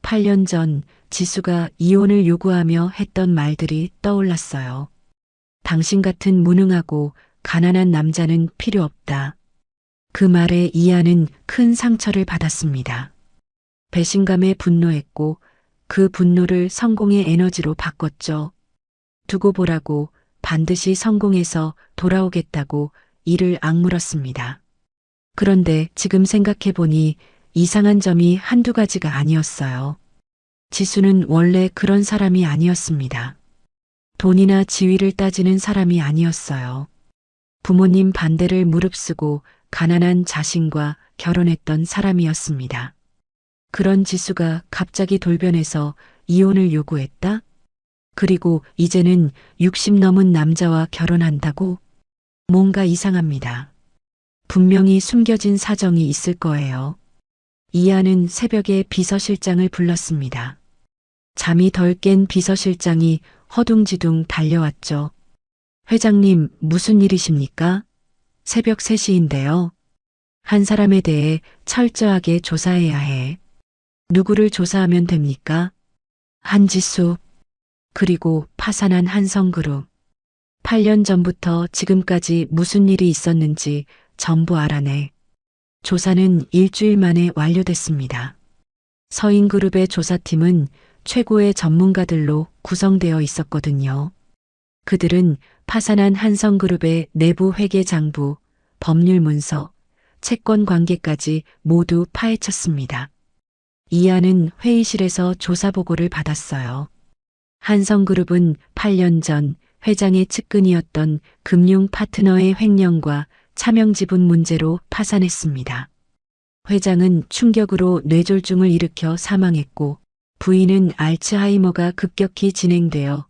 8년 전 지수가 이혼을 요구하며 했던 말들이 떠올랐어요. 당신 같은 무능하고 가난한 남자는 필요 없다. 그 말에 이안은 큰 상처를 받았습니다. 배신감에 분노했고 그 분노를 성공의 에너지로 바꿨죠. 두고 보라고 반드시 성공해서 돌아오겠다고 이를 악물었습니다. 그런데 지금 생각해보니 이상한 점이 한두 가지가 아니었어요. 지수는 원래 그런 사람이 아니었습니다. 돈이나 지위를 따지는 사람이 아니었어요. 부모님 반대를 무릅쓰고 가난한 자신과 결혼했던 사람이었습니다. 그런 지수가 갑자기 돌변해서 이혼을 요구했다? 그리고 이제는 60 넘은 남자와 결혼한다고? 뭔가 이상합니다. 분명히 숨겨진 사정이 있을 거예요. 이안은 새벽에 비서실장을 불렀습니다. 잠이 덜 깬 비서실장이 허둥지둥 달려왔죠. 회장님, 무슨 일이십니까? 새벽 3시인데요. 한 사람에 대해 철저하게 조사해야 해. 누구를 조사하면 됩니까? 한지수. 그리고 파산한 한성그룹. 8년 전부터 지금까지 무슨 일이 있었는지 전부 알아내. 조사는 일주일 만에 완료됐습니다. 서인그룹의 조사팀은 최고의 전문가들로 구성되어 있었거든요. 그들은 파산한 한성그룹의 내부 회계 장부, 법률 문서, 채권 관계까지 모두 파헤쳤습니다. 이안은 회의실에서 조사 보고를 받았어요. 한성그룹은 8년 전 회장의 측근이었던 금융 파트너의 횡령과 차명 지분 문제로 파산했습니다. 회장은 충격으로 뇌졸중을 일으켜 사망했고 부인은 알츠하이머가 급격히 진행되어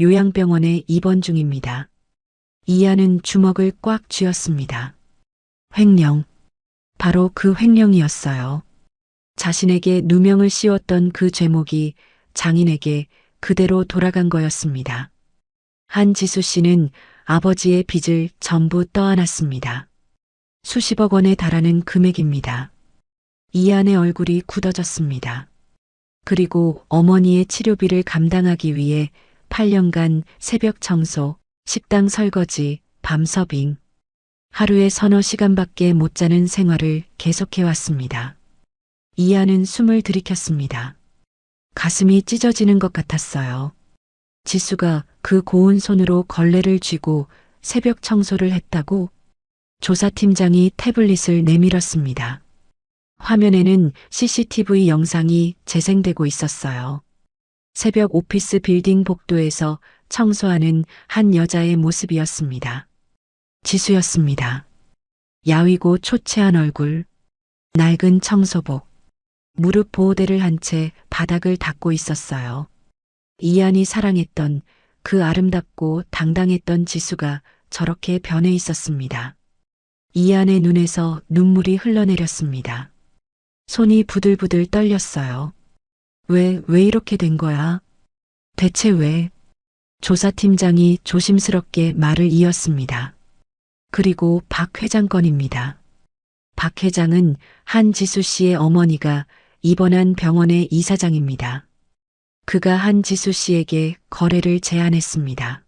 요양병원에 입원 중입니다. 이안은 주먹을 꽉 쥐었습니다. 횡령. 바로 그 횡령이었어요. 자신에게 누명을 씌웠던 그 죄목이 장인에게 그대로 돌아간 거였습니다. 한지수 씨는 아버지의 빚을 전부 떠안았습니다. 수십억 원에 달하는 금액입니다. 이안의 얼굴이 굳어졌습니다. 그리고 어머니의 치료비를 감당하기 위해 8년간 새벽 청소, 식당 설거지, 밤 서빙, 하루에 서너 시간밖에 못 자는 생활을 계속해왔습니다. 이안은 숨을 들이켰습니다. 가슴이 찢어지는 것 같았어요. 지수가 그 고운 손으로 걸레를 쥐고 새벽 청소를 했다고? 조사팀장이 태블릿을 내밀었습니다. 화면에는 CCTV 영상이 재생되고 있었어요. 새벽 오피스 빌딩 복도에서 청소하는 한 여자의 모습이었습니다. 지수였습니다. 야위고 초췌한 얼굴, 낡은 청소복, 무릎 보호대를 한 채 바닥을 닦고 있었어요. 이안이 사랑했던 그 아름답고 당당했던 지수가 저렇게 변해 있었습니다. 이안의 눈에서 눈물이 흘러내렸습니다. 손이 부들부들 떨렸어요. 왜 이렇게 된 거야? 대체 왜? 조사팀장이 조심스럽게 말을 이었습니다. 그리고 박 회장 건입니다. 박 회장은 한지수 씨의 어머니가 입원한 병원의 이사장입니다. 그가 한지수 씨에게 거래를 제안했습니다.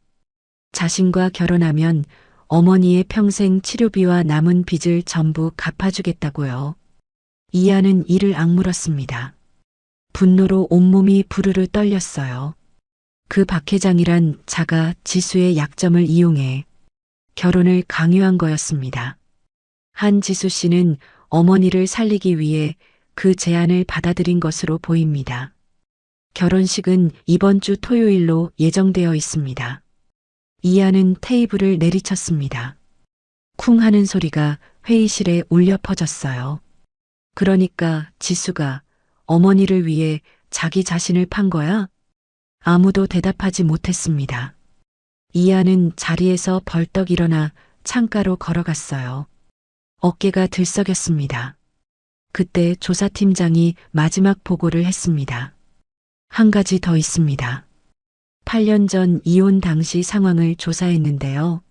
자신과 결혼하면 어머니의 평생 치료비와 남은 빚을 전부 갚아주겠다고요. 이안은 이를 악물었습니다. 분노로 온몸이 부르르 떨렸어요. 그 박 회장이란 자가 지수의 약점을 이용해 결혼을 강요한 거였습니다. 한지수 씨는 어머니를 살리기 위해 그 제안을 받아들인 것으로 보입니다. 결혼식은 이번 주 토요일로 예정되어 있습니다. 이안은 테이블을 내리쳤습니다. 쿵 하는 소리가 회의실에 울려 퍼졌어요. 그러니까 지수가 어머니를 위해 자기 자신을 판 거야? 아무도 대답하지 못했습니다. 이안은 자리에서 벌떡 일어나 창가로 걸어갔어요. 어깨가 들썩였습니다. 그때 조사팀장이 마지막 보고를 했습니다. 한 가지 더 있습니다. 8년 전 이혼 당시 상황을 조사했는데요.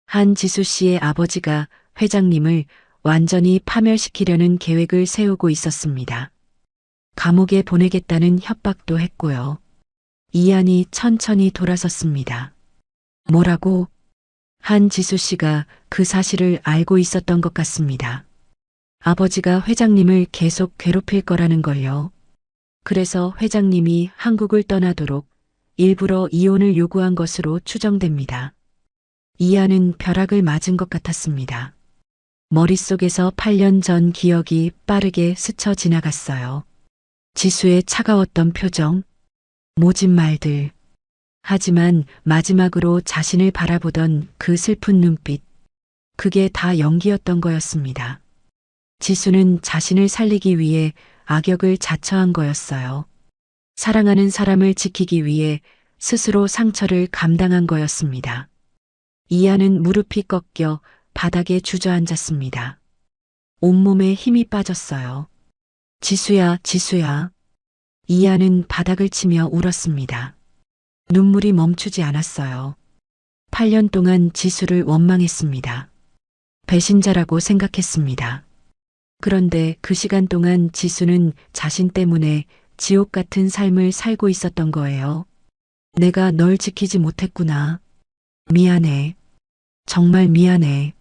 한지수 씨의 아버지가 회장님을 완전히 파멸시키려는 계획을 세우고 있었습니다. 감옥에 보내겠다는 협박도 했고요. 이안이 천천히 돌아섰습니다. 뭐라고? 한지수 씨가 그 사실을 알고 있었던 것 같습니다. 아버지가 회장님을 계속 괴롭힐 거라는 걸요. 그래서 회장님이 한국을 떠나도록 일부러 이혼을 요구한 것으로 추정됩니다. 이안은 벼락을 맞은 것 같았습니다. 머릿속에서 8년 전 기억이 빠르게 스쳐 지나갔어요. 지수의 차가웠던 표정, 모진 말들. 하지만 마지막으로 자신을 바라보던 그 슬픈 눈빛. 그게 다 연기였던 거였습니다. 지수는 자신을 살리기 위해 악역을 자처한 거였어요. 사랑하는 사람을 지키기 위해 스스로 상처를 감당한 거였습니다. 이안은 무릎이 꺾여 바닥에 주저앉았습니다. 온몸에 힘이 빠졌어요. 지수야, 지수야. 이안은 바닥을 치며 울었습니다. 눈물이 멈추지 않았어요. 8년 동안 지수를 원망했습니다. 배신자라고 생각했습니다. 그런데 그 시간 동안 지수는 자신 때문에 지옥 같은 삶을 살고 있었던 거예요. 내가 널 지키지 못했구나. 미안해. 정말 미안해.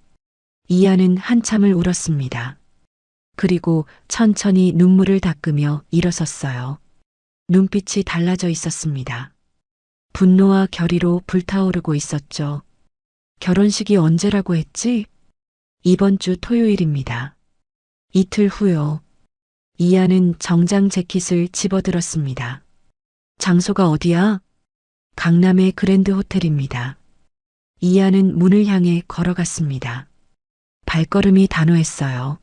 이안은 한참을 울었습니다. 그리고 천천히 눈물을 닦으며 일어섰어요. 눈빛이 달라져 있었습니다. 분노와 결의로 불타오르고 있었죠. 결혼식이 언제라고 했지? 이번 주 토요일입니다. 이틀 후요. 이안은 정장 재킷을 집어들었습니다. 장소가 어디야? 강남의 그랜드 호텔입니다. 이안은 문을 향해 걸어갔습니다. 발걸음이 단호했어요.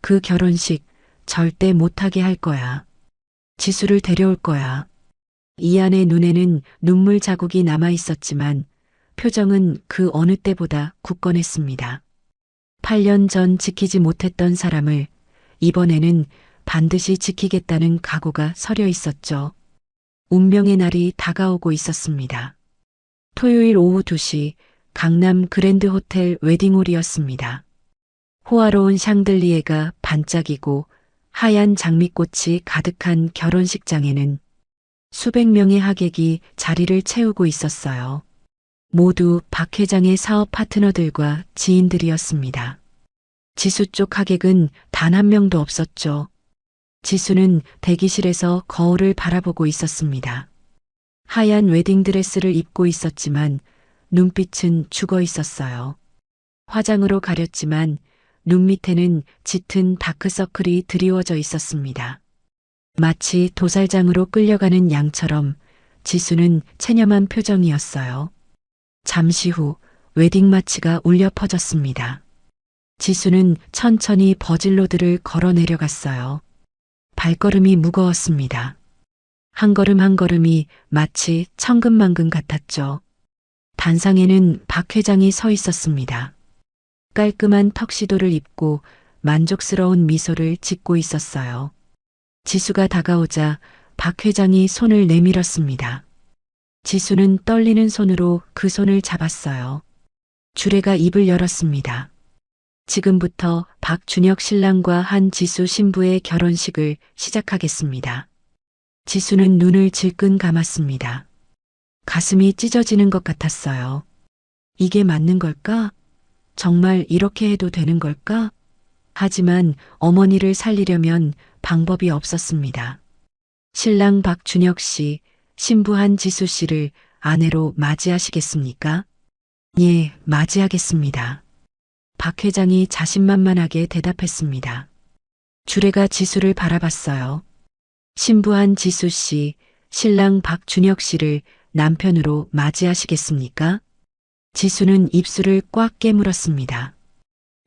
그 결혼식 절대 못하게 할 거야. 지수를 데려올 거야. 이안의 눈에는 눈물 자국이 남아 있었지만 표정은 그 어느 때보다 굳건했습니다. 8년 전 지키지 못했던 사람을 이번에는 반드시 지키겠다는 각오가 서려 있었죠. 운명의 날이 다가오고 있었습니다. 토요일 오후 2시 강남 그랜드 호텔 웨딩홀이었습니다. 호화로운 샹들리에가 반짝이고 하얀 장미꽃이 가득한 결혼식장에는 수백 명의 하객이 자리를 채우고 있었어요. 모두 박 회장의 사업 파트너들과 지인들이었습니다. 지수 쪽 하객은 단 한 명도 없었죠. 지수는 대기실에서 거울을 바라보고 있었습니다. 하얀 웨딩드레스를 입고 있었지만 눈빛은 죽어 있었어요. 화장으로 가렸지만 눈 밑에는 짙은 다크서클이 드리워져 있었습니다. 마치 도살장으로 끌려가는 양처럼 지수는 체념한 표정이었어요. 잠시 후 웨딩 마치가 울려 퍼졌습니다. 지수는 천천히 버질로드를 걸어 내려갔어요. 발걸음이 무거웠습니다. 한 걸음 한 걸음이 마치 천근만근 같았죠. 단상에는 박 회장이 서 있었습니다. 깔끔한 턱시도를 입고 만족스러운 미소를 짓고 있었어요. 지수가 다가오자 박 회장이 손을 내밀었습니다. 지수는 떨리는 손으로 그 손을 잡았어요. 주례가 입을 열었습니다. 지금부터 박준혁 신랑과 한지수 신부의 결혼식을 시작하겠습니다. 지수는 눈을 질끈 감았습니다. 가슴이 찢어지는 것 같았어요. 이게 맞는 걸까? 정말 이렇게 해도 되는 걸까? 하지만 어머니를 살리려면 방법이 없었습니다. 신랑 박준혁 씨, 신부 한지수 씨를 아내로 맞이하시겠습니까? 예, 맞이하겠습니다. 박 회장이 자신만만하게 대답했습니다. 주례가 지수를 바라봤어요. 신부 한지수 씨, 신랑 박준혁 씨를 남편으로 맞이하시겠습니까? 지수는 입술을 꽉 깨물었습니다.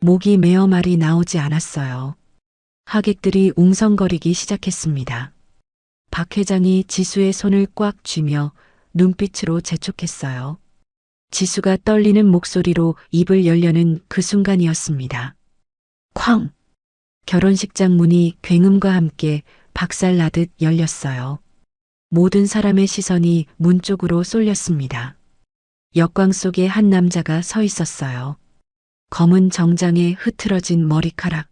목이 메어 말이 나오지 않았어요. 하객들이 웅성거리기 시작했습니다. 박 회장이 지수의 손을 꽉 쥐며 눈빛으로 재촉했어요. 지수가 떨리는 목소리로 입을 열려는 그 순간이었습니다. 쾅! 결혼식장 문이 굉음과 함께 박살나듯 열렸어요. 모든 사람의 시선이 문 쪽으로 쏠렸습니다. 역광 속에 한 남자가 서 있었어요. 검은 정장에 흐트러진 머리카락,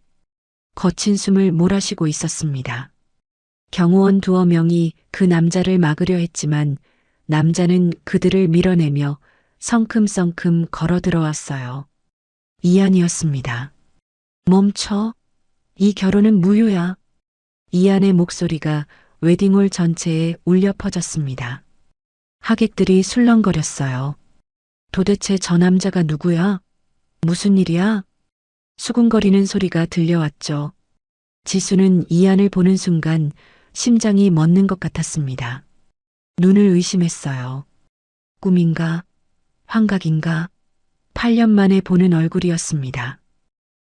거친 숨을 몰아쉬고 있었습니다. 경호원 2명이 그 남자를 막으려 했지만 남자는 그들을 밀어내며 성큼성큼 걸어 들어왔어요. 이안이었습니다. 멈춰. 이 결혼은 무효야. 이안의 목소리가 웨딩홀 전체에 울려 퍼졌습니다. 하객들이 술렁거렸어요. 도대체 저 남자가 누구야? 무슨 일이야? 수군거리는 소리가 들려왔죠. 지수는 이안을 보는 순간 심장이 멎는 것 같았습니다. 눈을 의심했어요. 꿈인가? 환각인가? 8년 만에 보는 얼굴이었습니다.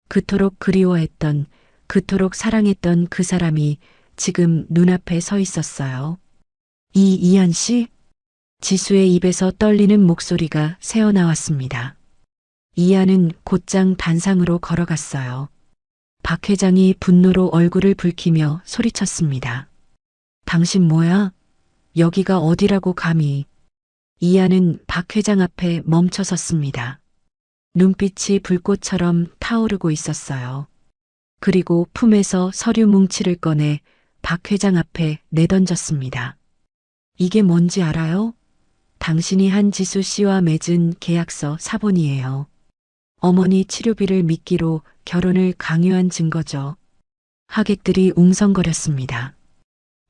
그토록 그리워했던, 그토록 사랑했던 그 사람이 지금 눈앞에 서 있었어요. 이안 씨? 지수의 입에서 떨리는 목소리가 새어나왔습니다. 이안은 곧장 단상으로 걸어갔어요. 박 회장이 분노로 얼굴을 붉히며 소리쳤습니다. 당신 뭐야? 여기가 어디라고 감히. 이안은 박 회장 앞에 멈춰 섰습니다. 눈빛이 불꽃처럼 타오르고 있었어요. 그리고 품에서 서류 뭉치를 꺼내 박 회장 앞에 내던졌습니다. 이게 뭔지 알아요? 당신이 한지수 씨와 맺은 계약서 사본이에요. 어머니 치료비를 미끼로 결혼을 강요한 증거죠. 하객들이 웅성거렸습니다.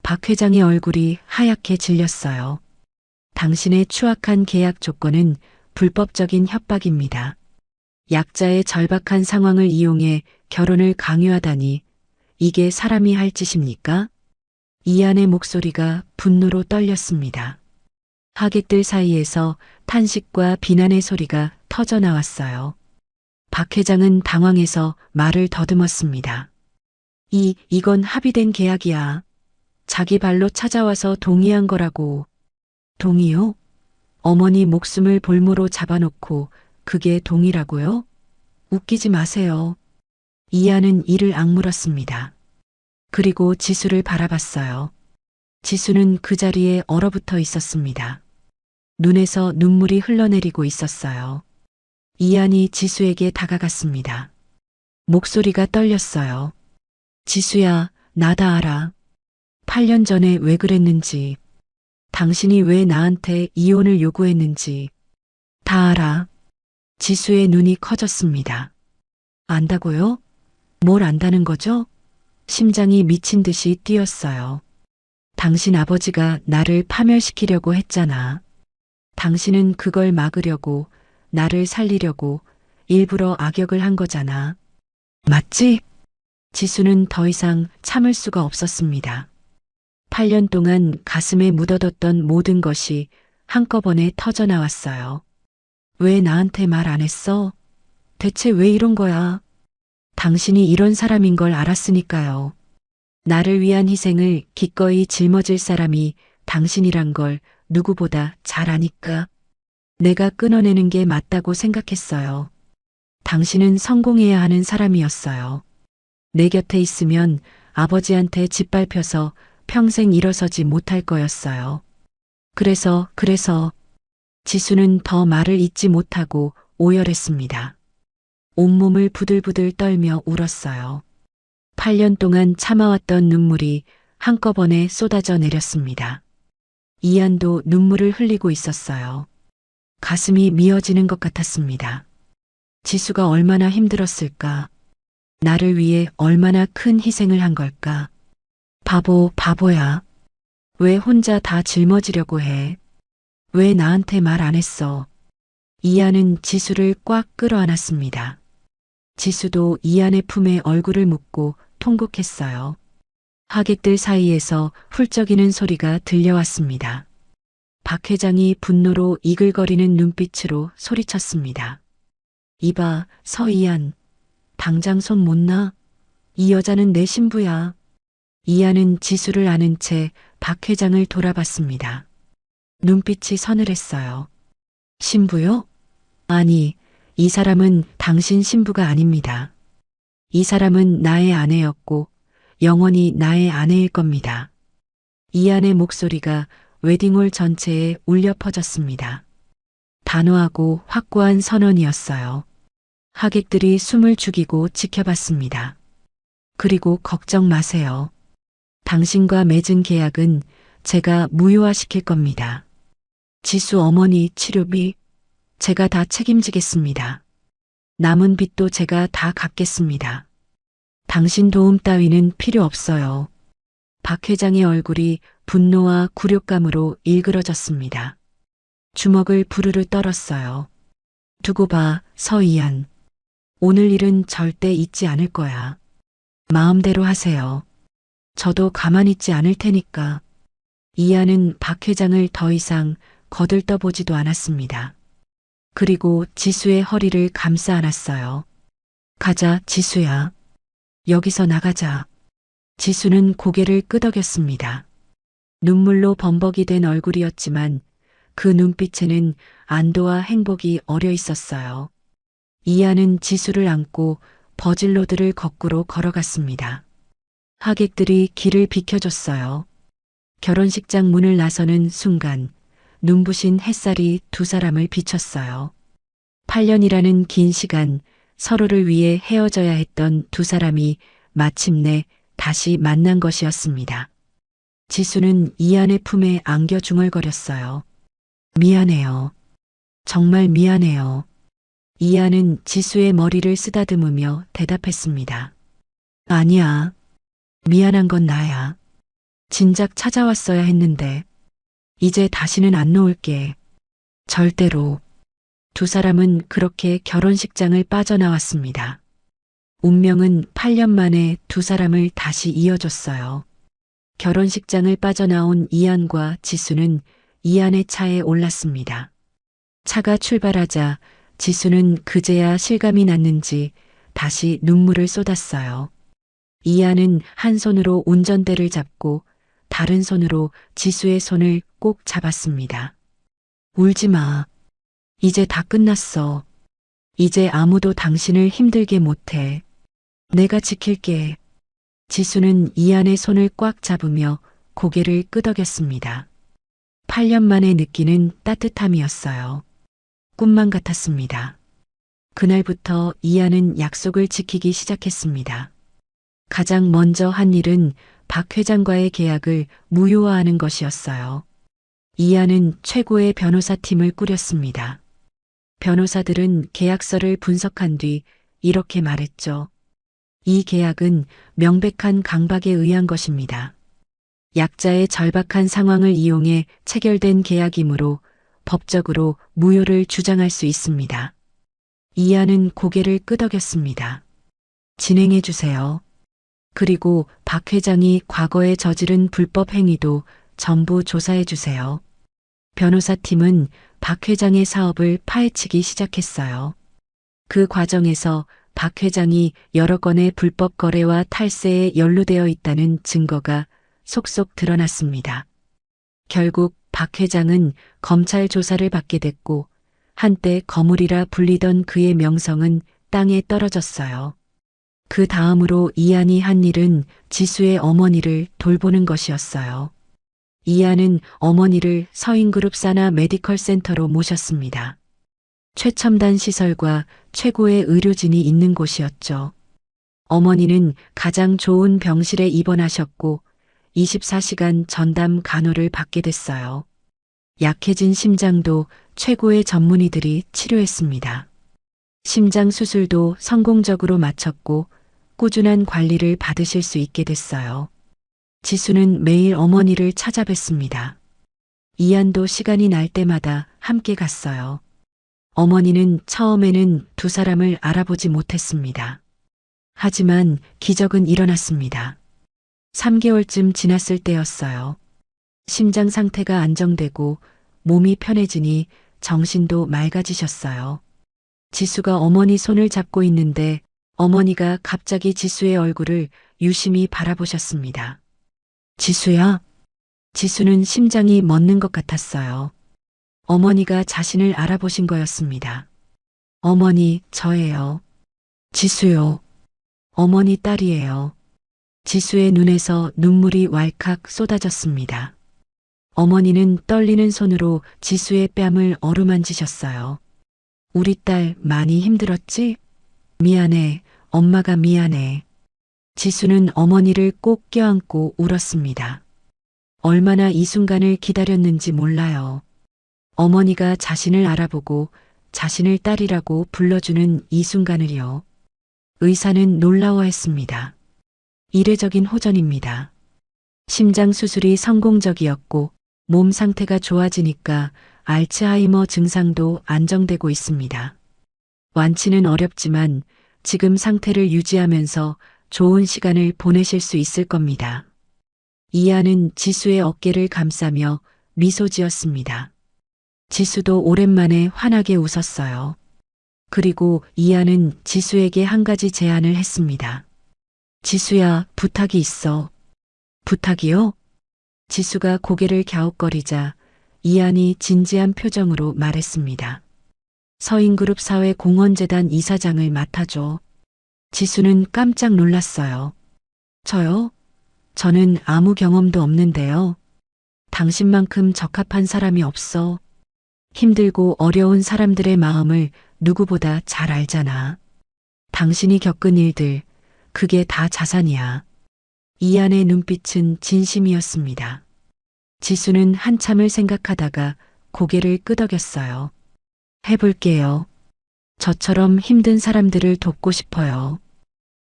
박 회장의 얼굴이 하얗게 질렸어요. 당신의 추악한 계약 조건은 불법적인 협박입니다. 약자의 절박한 상황을 이용해 결혼을 강요하다니 이게 사람이 할 짓입니까? 이안의 목소리가 분노로 떨렸습니다. 하객들 사이에서 탄식과 비난의 소리가 터져 나왔어요. 박 회장은 당황해서 말을 더듬었습니다. 이건 합의된 계약이야. 자기 발로 찾아와서 동의한 거라고. 동의요? 어머니 목숨을 볼모로 잡아놓고 그게 동의라고요? 웃기지 마세요. 이안은 이를 악물었습니다. 그리고 지수를 바라봤어요. 지수는 그 자리에 얼어붙어 있었습니다. 눈에서 눈물이 흘러내리고 있었어요. 이안이 지수에게 다가갔습니다. 목소리가 떨렸어요. 지수야, 나 다 알아. 8년 전에 왜 그랬는지, 당신이 왜 나한테 이혼을 요구했는지 다 알아. 지수의 눈이 커졌습니다. 안다고요? 뭘 안다는 거죠? 심장이 미친 듯이 뛰었어요. 당신 아버지가 나를 파멸시키려고 했잖아. 당신은 그걸 막으려고, 나를 살리려고 일부러 악역을 한 거잖아. 맞지? 지수는 더 이상 참을 수가 없었습니다. 8년 동안 가슴에 묻어뒀던 모든 것이 한꺼번에 터져나왔어요. 왜 나한테 말 안 했어? 대체 왜 이런 거야? 당신이 이런 사람인 걸 알았으니까요. 나를 위한 희생을 기꺼이 짊어질 사람이 당신이란 걸 누구보다 잘 아니까 내가 끊어내는 게 맞다고 생각했어요. 당신은 성공해야 하는 사람이었어요. 내 곁에 있으면 아버지한테 짓밟혀서 평생 일어서지 못할 거였어요. 그래서 지수는 더 말을 잇지 못하고 오열했습니다. 온몸을 부들부들 떨며 울었어요. 8년 동안 참아왔던 눈물이 한꺼번에 쏟아져 내렸습니다. 이안도 눈물을 흘리고 있었어요. 가슴이 미어지는 것 같았습니다. 지수가 얼마나 힘들었을까? 나를 위해 얼마나 큰 희생을 한 걸까? 바보야. 왜 혼자 다 짊어지려고 해? 왜 나한테 말 안 했어? 이안은 지수를 꽉 끌어안았습니다. 지수도 이안의 품에 얼굴을 묻고 통곡했어요. 하객들 사이에서 훌쩍이는 소리가 들려왔습니다. 박 회장이 분노로 이글거리는 눈빛으로 소리쳤습니다. 이봐, 서이안. 당장 손 못 놔? 이 여자는 내 신부야. 이안은 지수를 아는 채 박 회장을 돌아봤습니다. 눈빛이 서늘했어요. 신부요? 아니, 이 사람은 당신 신부가 아닙니다. 이 사람은 나의 아내였고 영원히 나의 아내일 겁니다. 이안의 목소리가 웨딩홀 전체에 울려 퍼졌습니다. 단호하고 확고한 선언이었어요. 하객들이 숨을 죽이고 지켜봤습니다. 그리고 걱정 마세요. 당신과 맺은 계약은 제가 무효화시킬 겁니다. 지수 어머니 치료비 제가 다 책임지겠습니다. 남은 빚도 제가 다 갚겠습니다. 당신 도움 따위는 필요 없어요. 박 회장의 얼굴이 분노와 굴욕감으로 일그러졌습니다. 주먹을 부르르 떨었어요. 두고 봐, 서이안. 오늘 일은 절대 잊지 않을 거야. 마음대로 하세요. 저도 가만히 있지 않을 테니까. 이안은 박 회장을 더 이상 거들떠보지도 않았습니다. 그리고 지수의 허리를 감싸 안았어요. 가자, 지수야. 여기서 나가자. 지수는 고개를 끄덕였습니다. 눈물로 범벅이 된 얼굴이었지만 그 눈빛에는 안도와 행복이 어려 있었어요. 이안은 지수를 안고 버질로드를 거꾸로 걸어갔습니다. 하객들이 길을 비켜줬어요. 결혼식장 문을 나서는 순간 눈부신 햇살이 두 사람을 비췄어요. 8년이라는 긴 시간 서로를 위해 헤어져야 했던 두 사람이 마침내 다시 만난 것이었습니다. 지수는 이안의 품에 안겨 중얼거렸어요. 미안해요. 정말 미안해요. 이안은 지수의 머리를 쓰다듬으며 대답했습니다. 아니야. 미안한 건 나야. 진작 찾아왔어야 했는데. 이제 다시는 안 놓을게. 절대로. 두 사람은 그렇게 결혼식장을 빠져나왔습니다. 운명은 8년 만에 두 사람을 다시 이어줬어요. 결혼식장을 빠져나온 이안과 지수는 이안의 차에 올랐습니다. 차가 출발하자 지수는 그제야 실감이 났는지 다시 눈물을 쏟았어요. 이안은 한 손으로 운전대를 잡고 다른 손으로 지수의 손을 꼭 잡았습니다. 울지 마. 이제 다 끝났어. 이제 아무도 당신을 힘들게 못해. 내가 지킬게. 지수는 이안의 손을 꽉 잡으며 고개를 끄덕였습니다. 8년 만에 느끼는 따뜻함이었어요. 꿈만 같았습니다. 그날부터 이하는 약속을 지키기 시작했습니다. 가장 먼저 한 일은 박 회장과의 계약을 무효화하는 것이었어요. 이하는 최고의 변호사팀을 꾸렸습니다. 변호사들은 계약서를 분석한 뒤 이렇게 말했죠. 이 계약은 명백한 강박에 의한 것입니다. 약자의 절박한 상황을 이용해 체결된 계약이므로 법적으로 무효를 주장할 수 있습니다. 이하는 고개를 끄덕였습니다. 진행해 주세요. 그리고 박 회장이 과거에 저지른 불법 행위도 전부 조사해 주세요. 변호사팀은 박 회장의 사업을 파헤치기 시작했어요. 그 과정에서 박 회장이 여러 건의 불법 거래와 탈세에 연루되어 있다는 증거가 속속 드러났습니다. 결국 박 회장은 검찰 조사를 받게 됐고 한때 거물이라 불리던 그의 명성은 땅에 떨어졌어요. 그 다음으로 이한이 한 일은 지수의 어머니를 돌보는 것이었어요. 이한은 어머니를 서인그룹 사나 메디컬 센터로 모셨습니다. 최첨단 시설과 최고의 의료진이 있는 곳이었죠. 어머니는 가장 좋은 병실에 입원하셨고 24시간 전담 간호를 받게 됐어요. 약해진 심장도 최고의 전문의들이 치료했습니다. 심장 수술도 성공적으로 마쳤고 꾸준한 관리를 받으실 수 있게 됐어요. 지수는 매일 어머니를 찾아뵀습니다. 이한도 시간이 날 때마다 함께 갔어요. 어머니는 처음에는 두 사람을 알아보지 못했습니다. 하지만 기적은 일어났습니다. 3개월쯤 지났을 때였어요. 심장 상태가 안정되고 몸이 편해지니 정신도 맑아지셨어요. 지수가 어머니 손을 잡고 있는데 어머니가 갑자기 지수의 얼굴을 유심히 바라보셨습니다. 지수야? 지수는 심장이 멎는 것 같았어요. 어머니가 자신을 알아보신 거였습니다. 어머니, 저예요. 지수요. 어머니 딸이에요. 지수의 눈에서 눈물이 왈칵 쏟아졌습니다. 어머니는 떨리는 손으로 지수의 뺨을 어루만지셨어요. 우리 딸 많이 힘들었지? 미안해, 엄마가 미안해. 지수는 어머니를 꼭 껴안고 울었습니다. 얼마나 이 순간을 기다렸는지 몰라요. 어머니가 자신을 알아보고 자신을 딸이라고 불러주는 이 순간을요. 의사는 놀라워했습니다. 이례적인 호전입니다. 심장 수술이 성공적이었고 몸 상태가 좋아지니까 알츠하이머 증상도 안정되고 있습니다. 완치는 어렵지만 지금 상태를 유지하면서 좋은 시간을 보내실 수 있을 겁니다. 이하는 지수의 어깨를 감싸며 미소 지었습니다. 지수도 오랜만에 환하게 웃었어요. 그리고 이하는 지수에게 한 가지 제안을 했습니다. 지수야, 부탁이 있어. 부탁이요? 지수가 고개를 갸웃거리자 이한이 진지한 표정으로 말했습니다. 서인그룹 사회 공헌재단 이사장을 맡아줘. 지수는 깜짝 놀랐어요. 저요? 저는 아무 경험도 없는데요. 당신만큼 적합한 사람이 없어. 힘들고 어려운 사람들의 마음을 누구보다 잘 알잖아. 당신이 겪은 일들, 그게 다 자산이야. 이한의 눈빛은 진심이었습니다. 지수는 한참을 생각하다가 고개를 끄덕였어요. 해볼게요. 저처럼 힘든 사람들을 돕고 싶어요.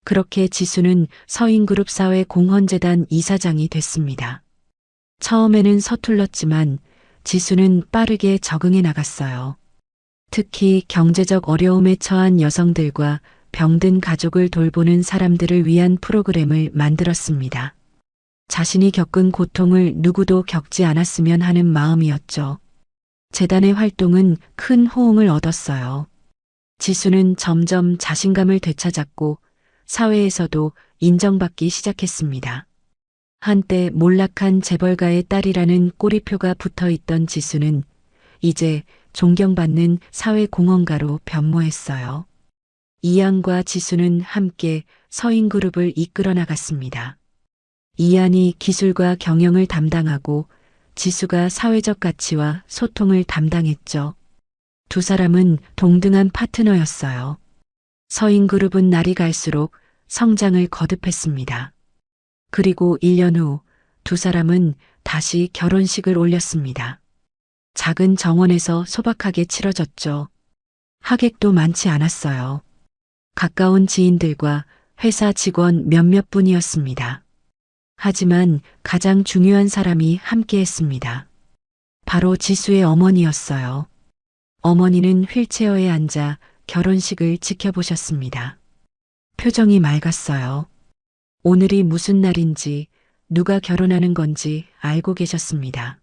그렇게 지수는 서인그룹 사회 공헌재단 이사장이 됐습니다. 처음에는 서툴렀지만 지수는 빠르게 적응해 나갔어요. 특히 경제적 어려움에 처한 여성들과 병든 가족을 돌보는 사람들을 위한 프로그램을 만들었습니다. 자신이 겪은 고통을 누구도 겪지 않았으면 하는 마음이었죠. 재단의 활동은 큰 호응을 얻었어요. 지수는 점점 자신감을 되찾았고 사회에서도 인정받기 시작했습니다. 한때 몰락한 재벌가의 딸이라는 꼬리표가 붙어있던 지수는 이제 존경받는 사회공헌가로 변모했어요. 이한과 지수는 함께 서인그룹을 이끌어 나갔습니다. 이한이 기술과 경영을 담당하고 지수가 사회적 가치와 소통을 담당했죠. 두 사람은 동등한 파트너였어요. 서인그룹은 날이 갈수록 성장을 거듭했습니다. 그리고 1년 후 두 사람은 다시 결혼식을 올렸습니다. 작은 정원에서 소박하게 치러졌죠. 하객도 많지 않았어요. 가까운 지인들과 회사 직원 몇몇 분이었습니다. 하지만 가장 중요한 사람이 함께했습니다. 바로 지수의 어머니였어요. 어머니는 휠체어에 앉아 결혼식을 지켜보셨습니다. 표정이 맑았어요. 오늘이 무슨 날인지, 누가 결혼하는 건지 알고 계셨습니다.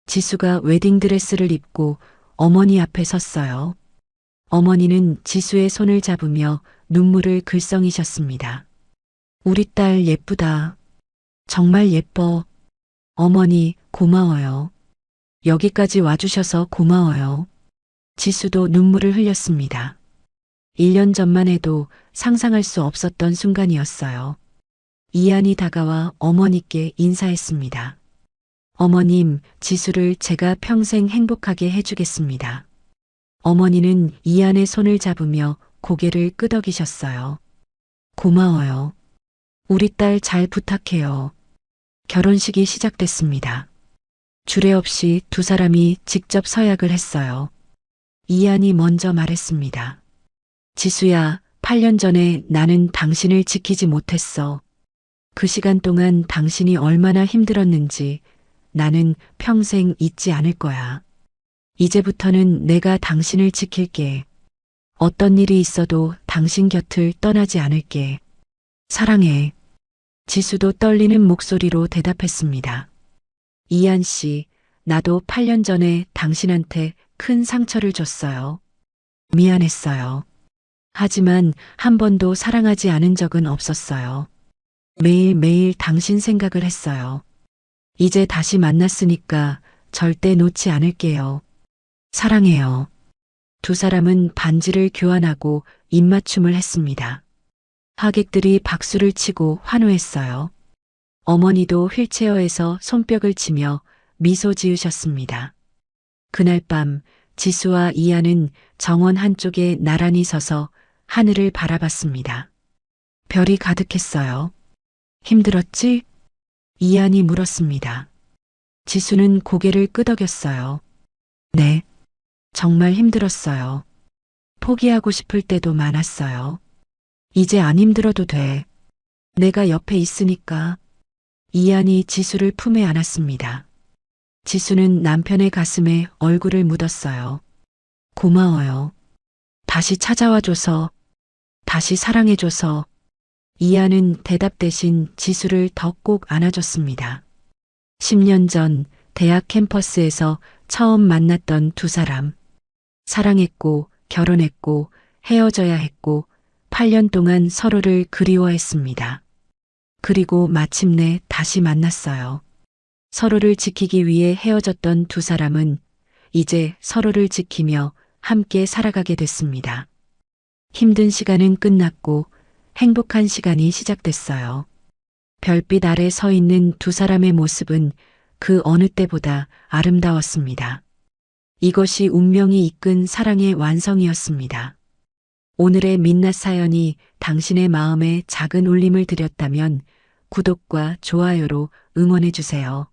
지수가 웨딩드레스를 입고 어머니 앞에 섰어요. 어머니는 지수의 손을 잡으며 눈물을 글썽이셨습니다. 우리 딸 예쁘다. 정말 예뻐. 어머니, 고마워요. 여기까지 와주셔서 고마워요. 지수도 눈물을 흘렸습니다. 1년 전만 해도 상상할 수 없었던 순간이었어요. 이한이 다가와 어머니께 인사했습니다. 어머님, 지수를 제가 평생 행복하게 해주겠습니다. 어머니는 이한의 손을 잡으며 고개를 끄덕이셨어요. 고마워요. 우리 딸 잘 부탁해요. 결혼식이 시작됐습니다. 주례 없이 두 사람이 직접 서약을 했어요. 이한이 먼저 말했습니다. 지수야, 8년 전에 나는 당신을 지키지 못했어. 그 시간 동안 당신이 얼마나 힘들었는지 나는 평생 잊지 않을 거야. 이제부터는 내가 당신을 지킬게. 어떤 일이 있어도 당신 곁을 떠나지 않을게. 사랑해. 지수도 떨리는 목소리로 대답했습니다. 이한 씨, 나도 8년 전에 당신한테 큰 상처를 줬어요. 미안했어요. 하지만 한 번도 사랑하지 않은 적은 없었어요. 매일매일 당신 생각을 했어요. 이제 다시 만났으니까 절대 놓지 않을게요. 사랑해요. 두 사람은 반지를 교환하고 입맞춤을 했습니다. 하객들이 박수를 치고 환호했어요. 어머니도 휠체어에서 손뼉을 치며 미소 지으셨습니다. 그날 밤 지수와 이한은 정원 한쪽에 나란히 서서 하늘을 바라봤습니다. 별이 가득했어요. 힘들었지? 이한이 물었습니다. 지수는 고개를 끄덕였어요. 네, 정말 힘들었어요. 포기하고 싶을 때도 많았어요. 이제 안 힘들어도 돼. 내가 옆에 있으니까. 이한이 지수를 품에 안았습니다. 지수는 남편의 가슴에 얼굴을 묻었어요. 고마워요. 다시 찾아와줘서, 다시 사랑해줘서. 이한은 대답 대신 지수를 더 꼭 안아줬습니다. 10년 전 대학 캠퍼스에서 처음 만났던 두 사람. 사랑했고, 결혼했고, 헤어져야 했고, 8년 동안 서로를 그리워했습니다. 그리고 마침내 다시 만났어요. 서로를 지키기 위해 헤어졌던 두 사람은 이제 서로를 지키며 함께 살아가게 됐습니다. 힘든 시간은 끝났고 행복한 시간이 시작됐어요. 별빛 아래 서 있는 두 사람의 모습은 그 어느 때보다 아름다웠습니다. 이것이 운명이 이끈 사랑의 완성이었습니다. 오늘의 민낯 사연이 당신의 마음에 작은 울림을 드렸다면 구독과 좋아요로 응원해주세요.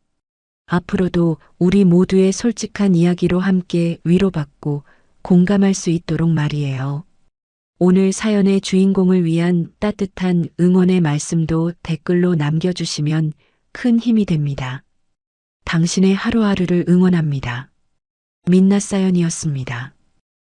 앞으로도 우리 모두의 솔직한 이야기로 함께 위로받고 공감할 수 있도록 말이에요. 오늘 사연의 주인공을 위한 따뜻한 응원의 말씀도 댓글로 남겨주시면 큰 힘이 됩니다. 당신의 하루하루를 응원합니다. 민낯 사연이었습니다.